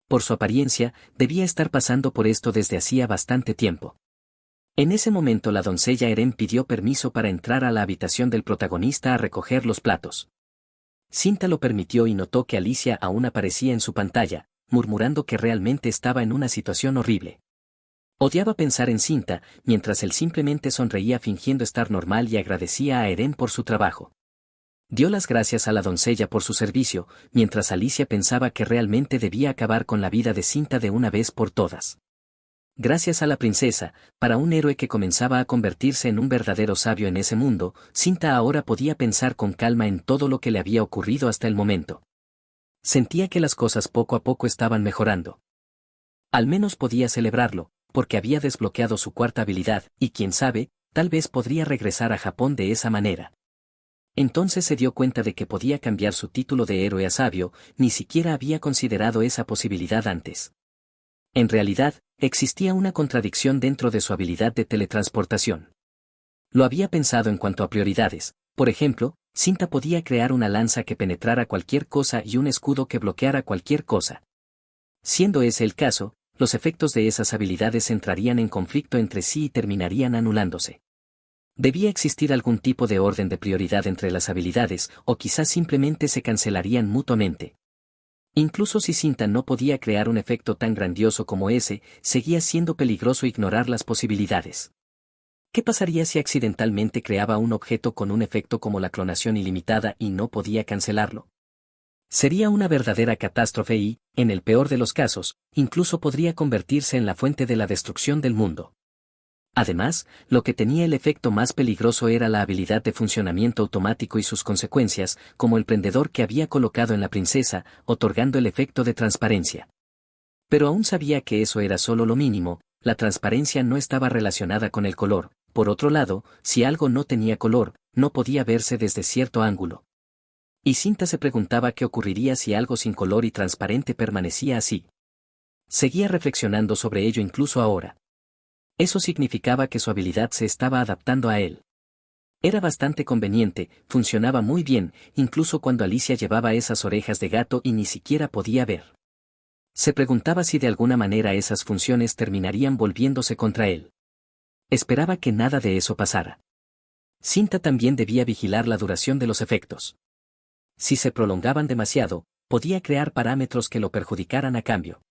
Por su apariencia, debía estar pasando por esto desde hacía bastante tiempo. En ese momento la doncella Eren pidió permiso para entrar a la habitación del protagonista a recoger los platos. Cinta lo permitió y notó que Alicia aún aparecía en su pantalla, murmurando que realmente estaba en una situación horrible. Odiaba pensar en Cinta, mientras él simplemente sonreía fingiendo estar normal y agradecía a Eren por su trabajo. Dio las gracias a la doncella por su servicio, mientras Alicia pensaba que realmente debía acabar con la vida de Cinta de una vez por todas. Gracias a la princesa, para un héroe que comenzaba a convertirse en un verdadero sabio en ese mundo, Cinta ahora podía pensar con calma en todo lo que le había ocurrido hasta el momento. Sentía que las cosas poco a poco estaban mejorando. Al menos podía celebrarlo, porque había desbloqueado su cuarta habilidad, y quién sabe, tal vez podría regresar a Japón de esa manera. Entonces se dio cuenta de que podía cambiar su título de héroe a sabio, ni siquiera había considerado esa posibilidad antes. En realidad, existía una contradicción dentro de su habilidad de teletransportación. Lo había pensado en cuanto a prioridades, por ejemplo, Cinta podía crear una lanza que penetrara cualquier cosa y un escudo que bloqueara cualquier cosa. Siendo ese el caso, los efectos de esas habilidades entrarían en conflicto entre sí y terminarían anulándose. Debía existir algún tipo de orden de prioridad entre las habilidades, o quizás simplemente se cancelarían mutuamente. Incluso si Cinta no podía crear un efecto tan grandioso como ese, seguía siendo peligroso ignorar las posibilidades. ¿Qué pasaría si accidentalmente creaba un objeto con un efecto como la clonación ilimitada y no podía cancelarlo? Sería una verdadera catástrofe y, en el peor de los casos, incluso podría convertirse en la fuente de la destrucción del mundo. Además, lo que tenía el efecto más peligroso era la habilidad de funcionamiento automático y sus consecuencias, como el prendedor que había colocado en la princesa, otorgando el efecto de transparencia. Pero aún sabía que eso era solo lo mínimo, la transparencia no estaba relacionada con el color. Por otro lado, si algo no tenía color, no podía verse desde cierto ángulo. Y Cinta se preguntaba qué ocurriría si algo sin color y transparente permanecía así. Seguía reflexionando sobre ello incluso ahora. Eso significaba que su habilidad se estaba adaptando a él. Era bastante conveniente, funcionaba muy bien, incluso cuando Alicia llevaba esas orejas de gato y ni siquiera podía ver. Se preguntaba si de alguna manera esas funciones terminarían volviéndose contra él. Esperaba que nada de eso pasara. Cinta también debía vigilar la duración de los efectos. Si se prolongaban demasiado, podía crear parámetros que lo perjudicaran a cambio.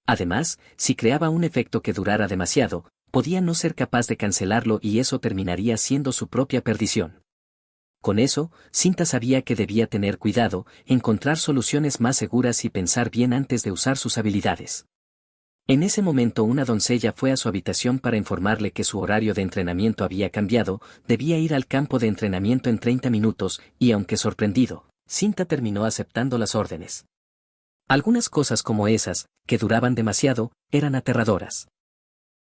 Además, si creaba un efecto que durara demasiado, podía no ser capaz de cancelarlo y eso terminaría siendo su propia perdición. Con eso, Cinta sabía que debía tener cuidado, encontrar soluciones más seguras y pensar bien antes de usar sus habilidades. En ese momento una doncella fue a su habitación para informarle que su horario de entrenamiento había cambiado, debía ir al campo de entrenamiento en 30 minutos, y aunque sorprendido, Cinta terminó aceptando las órdenes. Algunas cosas como esas, que duraban demasiado, eran aterradoras.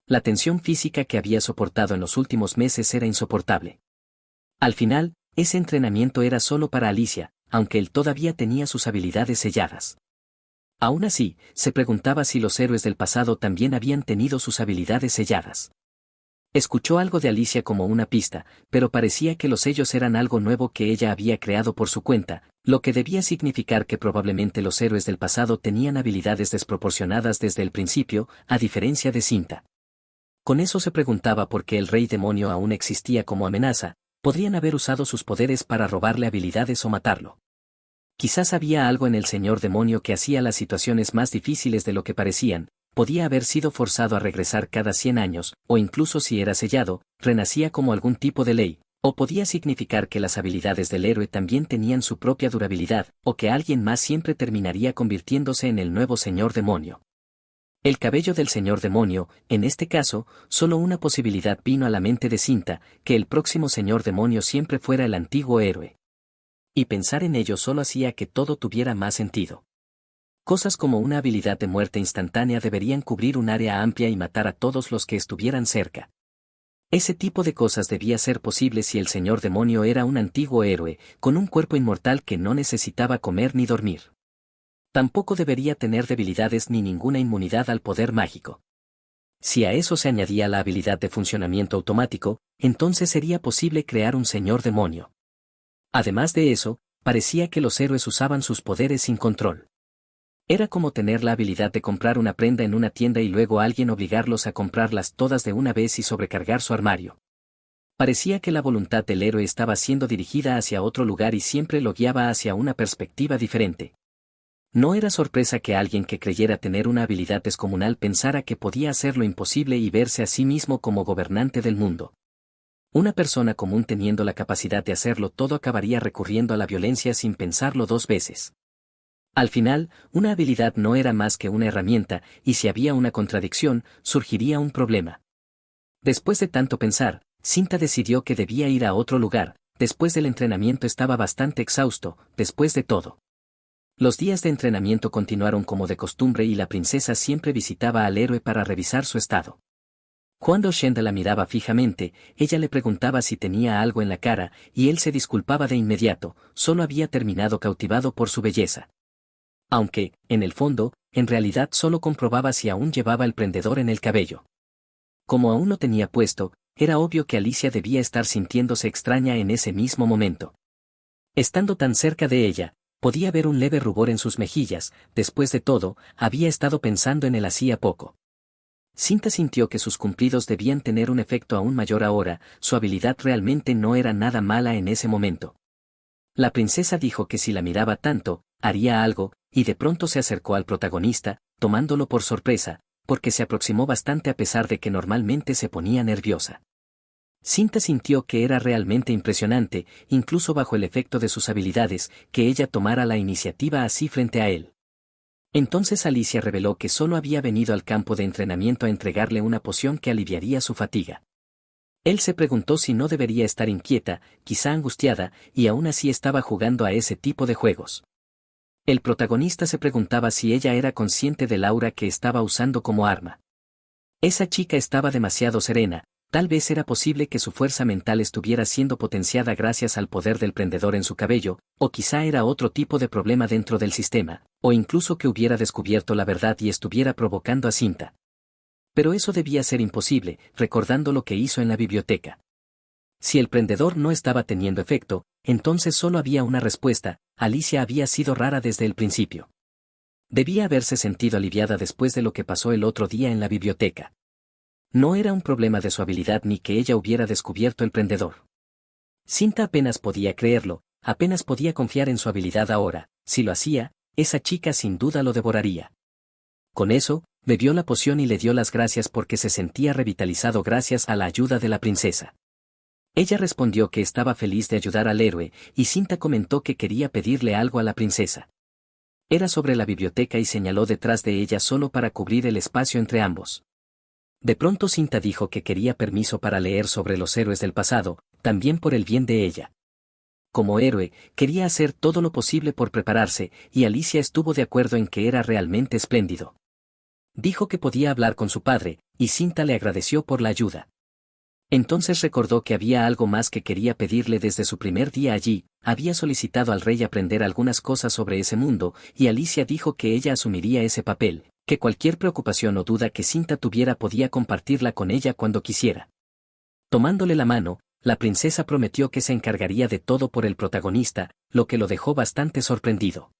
La tensión física que había soportado en los últimos meses era insoportable. Al final, ese entrenamiento era solo para Alicia, aunque él todavía tenía sus habilidades selladas. Aún así, se preguntaba si los héroes del pasado también habían tenido sus habilidades selladas. Escuchó algo de Alicia como una pista, pero parecía que los sellos eran algo nuevo que ella había creado por su cuenta, lo que debía significar que probablemente los héroes del pasado tenían habilidades desproporcionadas desde el principio, a diferencia de Cinta. Con eso se preguntaba por qué el rey demonio aún existía como amenaza, podrían haber usado sus poderes para robarle habilidades o matarlo. Quizás había algo en el señor demonio que hacía las situaciones más difíciles de lo que parecían, podía haber sido forzado a regresar cada 100 años, o incluso si era sellado, renacía como algún tipo de ley, o podía significar que las habilidades del héroe también tenían su propia durabilidad, o que alguien más siempre terminaría convirtiéndose en el nuevo señor demonio. El cabello del señor demonio, en este caso, solo una posibilidad vino a la mente de Cinta, que el próximo señor demonio siempre fuera el antiguo héroe. Y pensar en ello solo hacía que todo tuviera más sentido. Cosas como una habilidad de muerte instantánea deberían cubrir un área amplia y matar a todos los que estuvieran cerca. Ese tipo de cosas debía ser posible si el señor demonio era un antiguo héroe, con un cuerpo inmortal que no necesitaba comer ni dormir. Tampoco debería tener debilidades ni ninguna inmunidad al poder mágico. Si a eso se añadía la habilidad de funcionamiento automático, entonces sería posible crear un señor demonio. Además de eso, parecía que los héroes usaban sus poderes sin control. Era como tener la habilidad de comprar una prenda en una tienda y luego alguien obligarlos a comprarlas todas de una vez y sobrecargar su armario. Parecía que la voluntad del héroe estaba siendo dirigida hacia otro lugar y siempre lo guiaba hacia una perspectiva diferente. No era sorpresa que alguien que creyera tener una habilidad descomunal pensara que podía hacer lo imposible y verse a sí mismo como gobernante del mundo. Una persona común teniendo la capacidad de hacerlo todo acabaría recurriendo a la violencia sin pensarlo dos veces. Al final, una habilidad no era más que una herramienta, y si había una contradicción, surgiría un problema. Después de tanto pensar, Cinta decidió que debía ir a otro lugar, después del entrenamiento estaba bastante exhausto, después de todo. Los días de entrenamiento continuaron como de costumbre y la princesa siempre visitaba al héroe para revisar su estado. Cuando Shenda la miraba fijamente, ella le preguntaba si tenía algo en la cara, y él se disculpaba de inmediato, solo había terminado cautivado por su belleza. Aunque, en el fondo, en realidad solo comprobaba si aún llevaba el prendedor en el cabello. Como aún lo tenía puesto, era obvio que Alicia debía estar sintiéndose extraña en ese mismo momento. Estando tan cerca de ella, podía ver un leve rubor en sus mejillas, después de todo, había estado pensando en él hacía poco. Cinta sintió que sus cumplidos debían tener un efecto aún mayor ahora, su habilidad realmente no era nada mala en ese momento. La princesa dijo que si la miraba tanto, haría algo, y de pronto se acercó al protagonista, tomándolo por sorpresa, porque se aproximó bastante a pesar de que normalmente se ponía nerviosa. Cinta sintió que era realmente impresionante, incluso bajo el efecto de sus habilidades, que ella tomara la iniciativa así frente a él. Entonces Alicia reveló que solo había venido al campo de entrenamiento a entregarle una poción que aliviaría su fatiga. Él se preguntó si no debería estar inquieta, quizá angustiada, y aún así estaba jugando a ese tipo de juegos. El protagonista se preguntaba si ella era consciente del aura que estaba usando como arma. Esa chica estaba demasiado serena, tal vez era posible que su fuerza mental estuviera siendo potenciada gracias al poder del prendedor en su cabello, o quizá era otro tipo de problema dentro del sistema, o incluso que hubiera descubierto la verdad y estuviera provocando a Cinta. Pero eso debía ser imposible, recordando lo que hizo en la biblioteca. Si el prendedor no estaba teniendo efecto, entonces solo había una respuesta: Alicia había sido rara desde el principio. Debía haberse sentido aliviada después de lo que pasó el otro día en la biblioteca. No era un problema de su habilidad ni que ella hubiera descubierto el prendedor. Cinta apenas podía creerlo, apenas podía confiar en su habilidad ahora. Si lo hacía, esa chica sin duda lo devoraría. Con eso, bebió la poción y le dio las gracias porque se sentía revitalizado gracias a la ayuda de la princesa. Ella respondió que estaba feliz de ayudar al héroe, y Cinta comentó que quería pedirle algo a la princesa. Era sobre la biblioteca y señaló detrás de ella solo para cubrir el espacio entre ambos. De pronto Cinta dijo que quería permiso para leer sobre los héroes del pasado, también por el bien de ella. Como héroe, quería hacer todo lo posible por prepararse, y Alicia estuvo de acuerdo en que era realmente espléndido. Dijo que podía hablar con su padre, y Cinta le agradeció por la ayuda. Entonces recordó que había algo más que quería pedirle desde su primer día allí. Había solicitado al rey aprender algunas cosas sobre ese mundo, y Alicia dijo que ella asumiría ese papel, que cualquier preocupación o duda que Cinta tuviera podía compartirla con ella cuando quisiera. Tomándole la mano, la princesa prometió que se encargaría de todo por el protagonista, lo que lo dejó bastante sorprendido.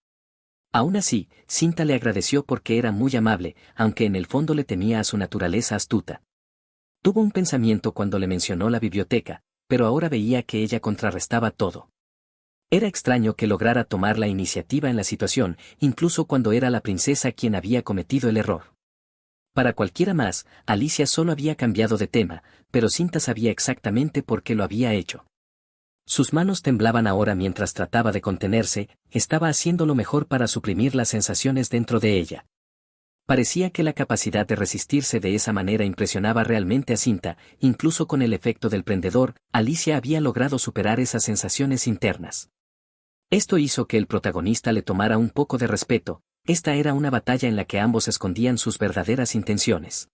Aún así, Cinta le agradeció porque era muy amable, aunque en el fondo le temía a su naturaleza astuta. Tuvo un pensamiento cuando le mencionó la biblioteca, pero ahora veía que ella contrarrestaba todo. Era extraño que lograra tomar la iniciativa en la situación, incluso cuando era la princesa quien había cometido el error. Para cualquiera más, Alicia solo había cambiado de tema, pero Cinta sabía exactamente por qué lo había hecho. Sus manos temblaban ahora mientras trataba de contenerse, estaba haciendo lo mejor para suprimir las sensaciones dentro de ella. Parecía que la capacidad de resistirse de esa manera impresionaba realmente a Cinta, incluso con el efecto del prendedor. Alicia había logrado superar esas sensaciones internas. Esto hizo que el protagonista le tomara un poco de respeto. Esta era una batalla en la que ambos escondían sus verdaderas intenciones.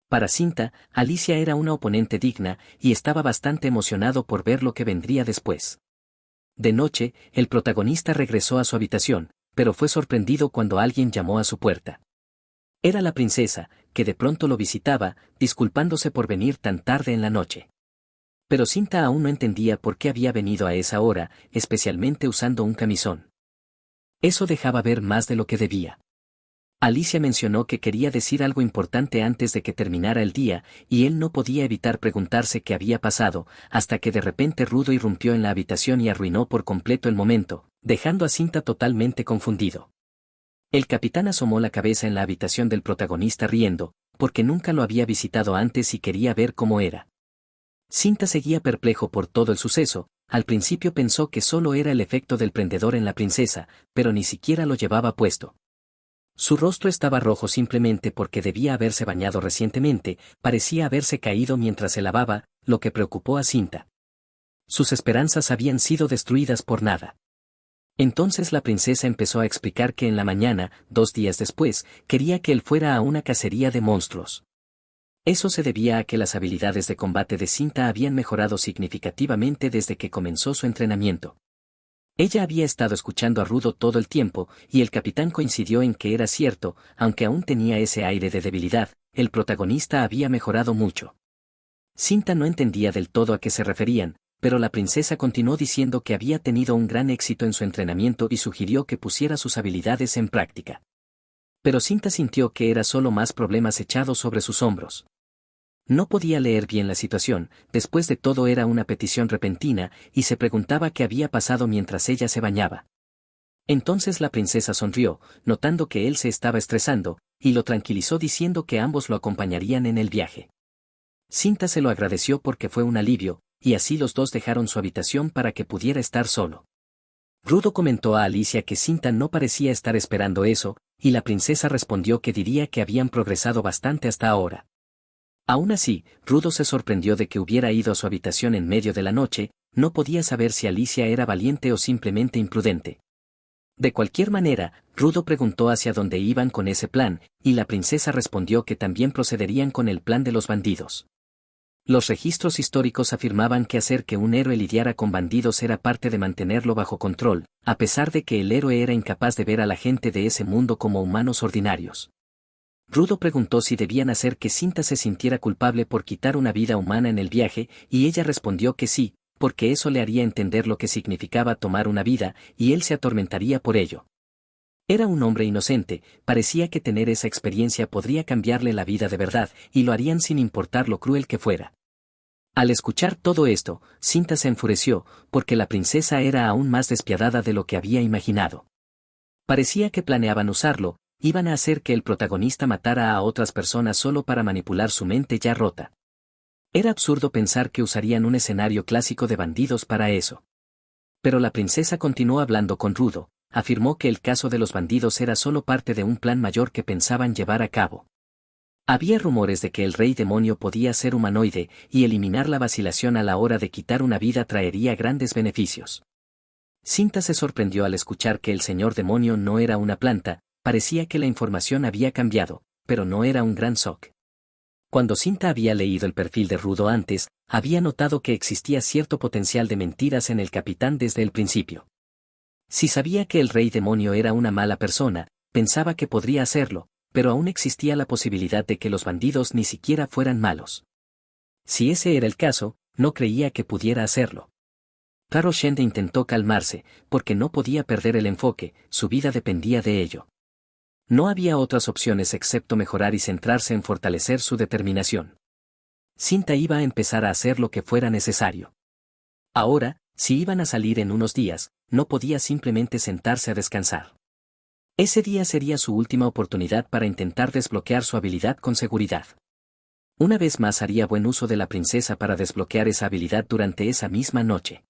Para Cinta, Alicia era una oponente digna, y estaba bastante emocionado por ver lo que vendría después. De noche, el protagonista regresó a su habitación, pero fue sorprendido cuando alguien llamó a su puerta. Era la princesa, que de pronto lo visitaba, disculpándose por venir tan tarde en la noche. Pero Cinta aún no entendía por qué había venido a esa hora, especialmente usando un camisón. Eso dejaba ver más de lo que debía. Alicia mencionó que quería decir algo importante antes de que terminara el día, y él no podía evitar preguntarse qué había pasado, hasta que de repente Rudo irrumpió en la habitación y arruinó por completo el momento, dejando a Cinta totalmente confundido. El capitán asomó la cabeza en la habitación del protagonista riendo, porque nunca lo había visitado antes y quería ver cómo era. Cinta seguía perplejo por todo el suceso. Al principio pensó que solo era el efecto del prendedor en la princesa, pero ni siquiera lo llevaba puesto. Su rostro estaba rojo simplemente porque debía haberse bañado recientemente, parecía haberse caído mientras se lavaba, lo que preocupó a Cinta. Sus esperanzas habían sido destruidas por nada. Entonces la princesa empezó a explicar que en la mañana, 2 días después, quería que él fuera a una cacería de monstruos. Eso se debía a que las habilidades de combate de Cinta habían mejorado significativamente desde que comenzó su entrenamiento. Ella había estado escuchando a Rudo todo el tiempo, y el capitán coincidió en que era cierto, aunque aún tenía ese aire de debilidad, el protagonista había mejorado mucho. Cinta no entendía del todo a qué se referían, pero la princesa continuó diciendo que había tenido un gran éxito en su entrenamiento y sugirió que pusiera sus habilidades en práctica. Pero Cinta sintió que era solo más problemas echados sobre sus hombros. No podía leer bien la situación, después de todo era una petición repentina, y se preguntaba qué había pasado mientras ella se bañaba. Entonces la princesa sonrió, notando que él se estaba estresando, y lo tranquilizó diciendo que ambos lo acompañarían en el viaje. Cinta se lo agradeció porque fue un alivio, y así los dos dejaron su habitación para que pudiera estar solo. Rudo comentó a Alicia que Cinta no parecía estar esperando eso, y la princesa respondió que diría que habían progresado bastante hasta ahora. Aún así, Rudo se sorprendió de que hubiera ido a su habitación en medio de la noche, no podía saber si Alicia era valiente o simplemente imprudente. De cualquier manera, Rudo preguntó hacia dónde iban con ese plan, y la princesa respondió que también procederían con el plan de los bandidos. Los registros históricos afirmaban que hacer que un héroe lidiara con bandidos era parte de mantenerlo bajo control, a pesar de que el héroe era incapaz de ver a la gente de ese mundo como humanos ordinarios. Rudo preguntó si debían hacer que Cinta se sintiera culpable por quitar una vida humana en el viaje, y ella respondió que sí, porque eso le haría entender lo que significaba tomar una vida, y él se atormentaría por ello. Era un hombre inocente, parecía que tener esa experiencia podría cambiarle la vida de verdad, y lo harían sin importar lo cruel que fuera. Al escuchar todo esto, Cinta se enfureció, porque la princesa era aún más despiadada de lo que había imaginado. Parecía que planeaban usarlo, iban a hacer que el protagonista matara a otras personas solo para manipular su mente ya rota. Era absurdo pensar que usarían un escenario clásico de bandidos para eso. Pero la princesa continuó hablando con Rudo, afirmó que el caso de los bandidos era solo parte de un plan mayor que pensaban llevar a cabo. Había rumores de que el rey demonio podía ser humanoide, y eliminar la vacilación a la hora de quitar una vida traería grandes beneficios. Cinta se sorprendió al escuchar que el señor demonio no era una planta, parecía que la información había cambiado, pero no era un gran shock. Cuando Cinta había leído el perfil de Rudo antes, había notado que existía cierto potencial de mentiras en el capitán desde el principio. Si sabía que el rey demonio era una mala persona, pensaba que podría hacerlo, pero aún existía la posibilidad de que los bandidos ni siquiera fueran malos. Si ese era el caso, no creía que pudiera hacerlo. Taro Shende intentó calmarse, porque no podía perder el enfoque, su vida dependía de ello. No había otras opciones excepto mejorar y centrarse en fortalecer su determinación. Cinta iba a empezar a hacer lo que fuera necesario. Ahora, si iban a salir en unos días, no podía simplemente sentarse a descansar. Ese día sería su última oportunidad para intentar desbloquear su habilidad con seguridad. Una vez más haría buen uso de la princesa para desbloquear esa habilidad durante esa misma noche.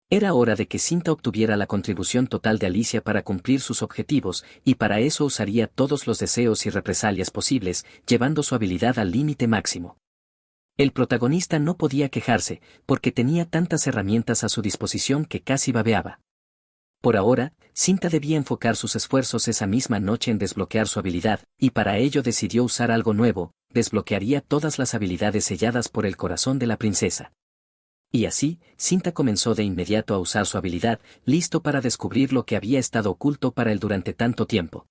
Era hora de que Cinta obtuviera la contribución total de Alicia para cumplir sus objetivos, y para eso usaría todos los deseos y represalias posibles, llevando su habilidad al límite máximo. El protagonista no podía quejarse, porque tenía tantas herramientas a su disposición que casi babeaba. Por ahora, Cinta debía enfocar sus esfuerzos esa misma noche en desbloquear su habilidad, y para ello decidió usar algo nuevo, desbloquearía todas las habilidades selladas por el corazón de la princesa. Y así, Cinta comenzó de inmediato a usar su habilidad, listo para descubrir lo que había estado oculto para él durante tanto tiempo.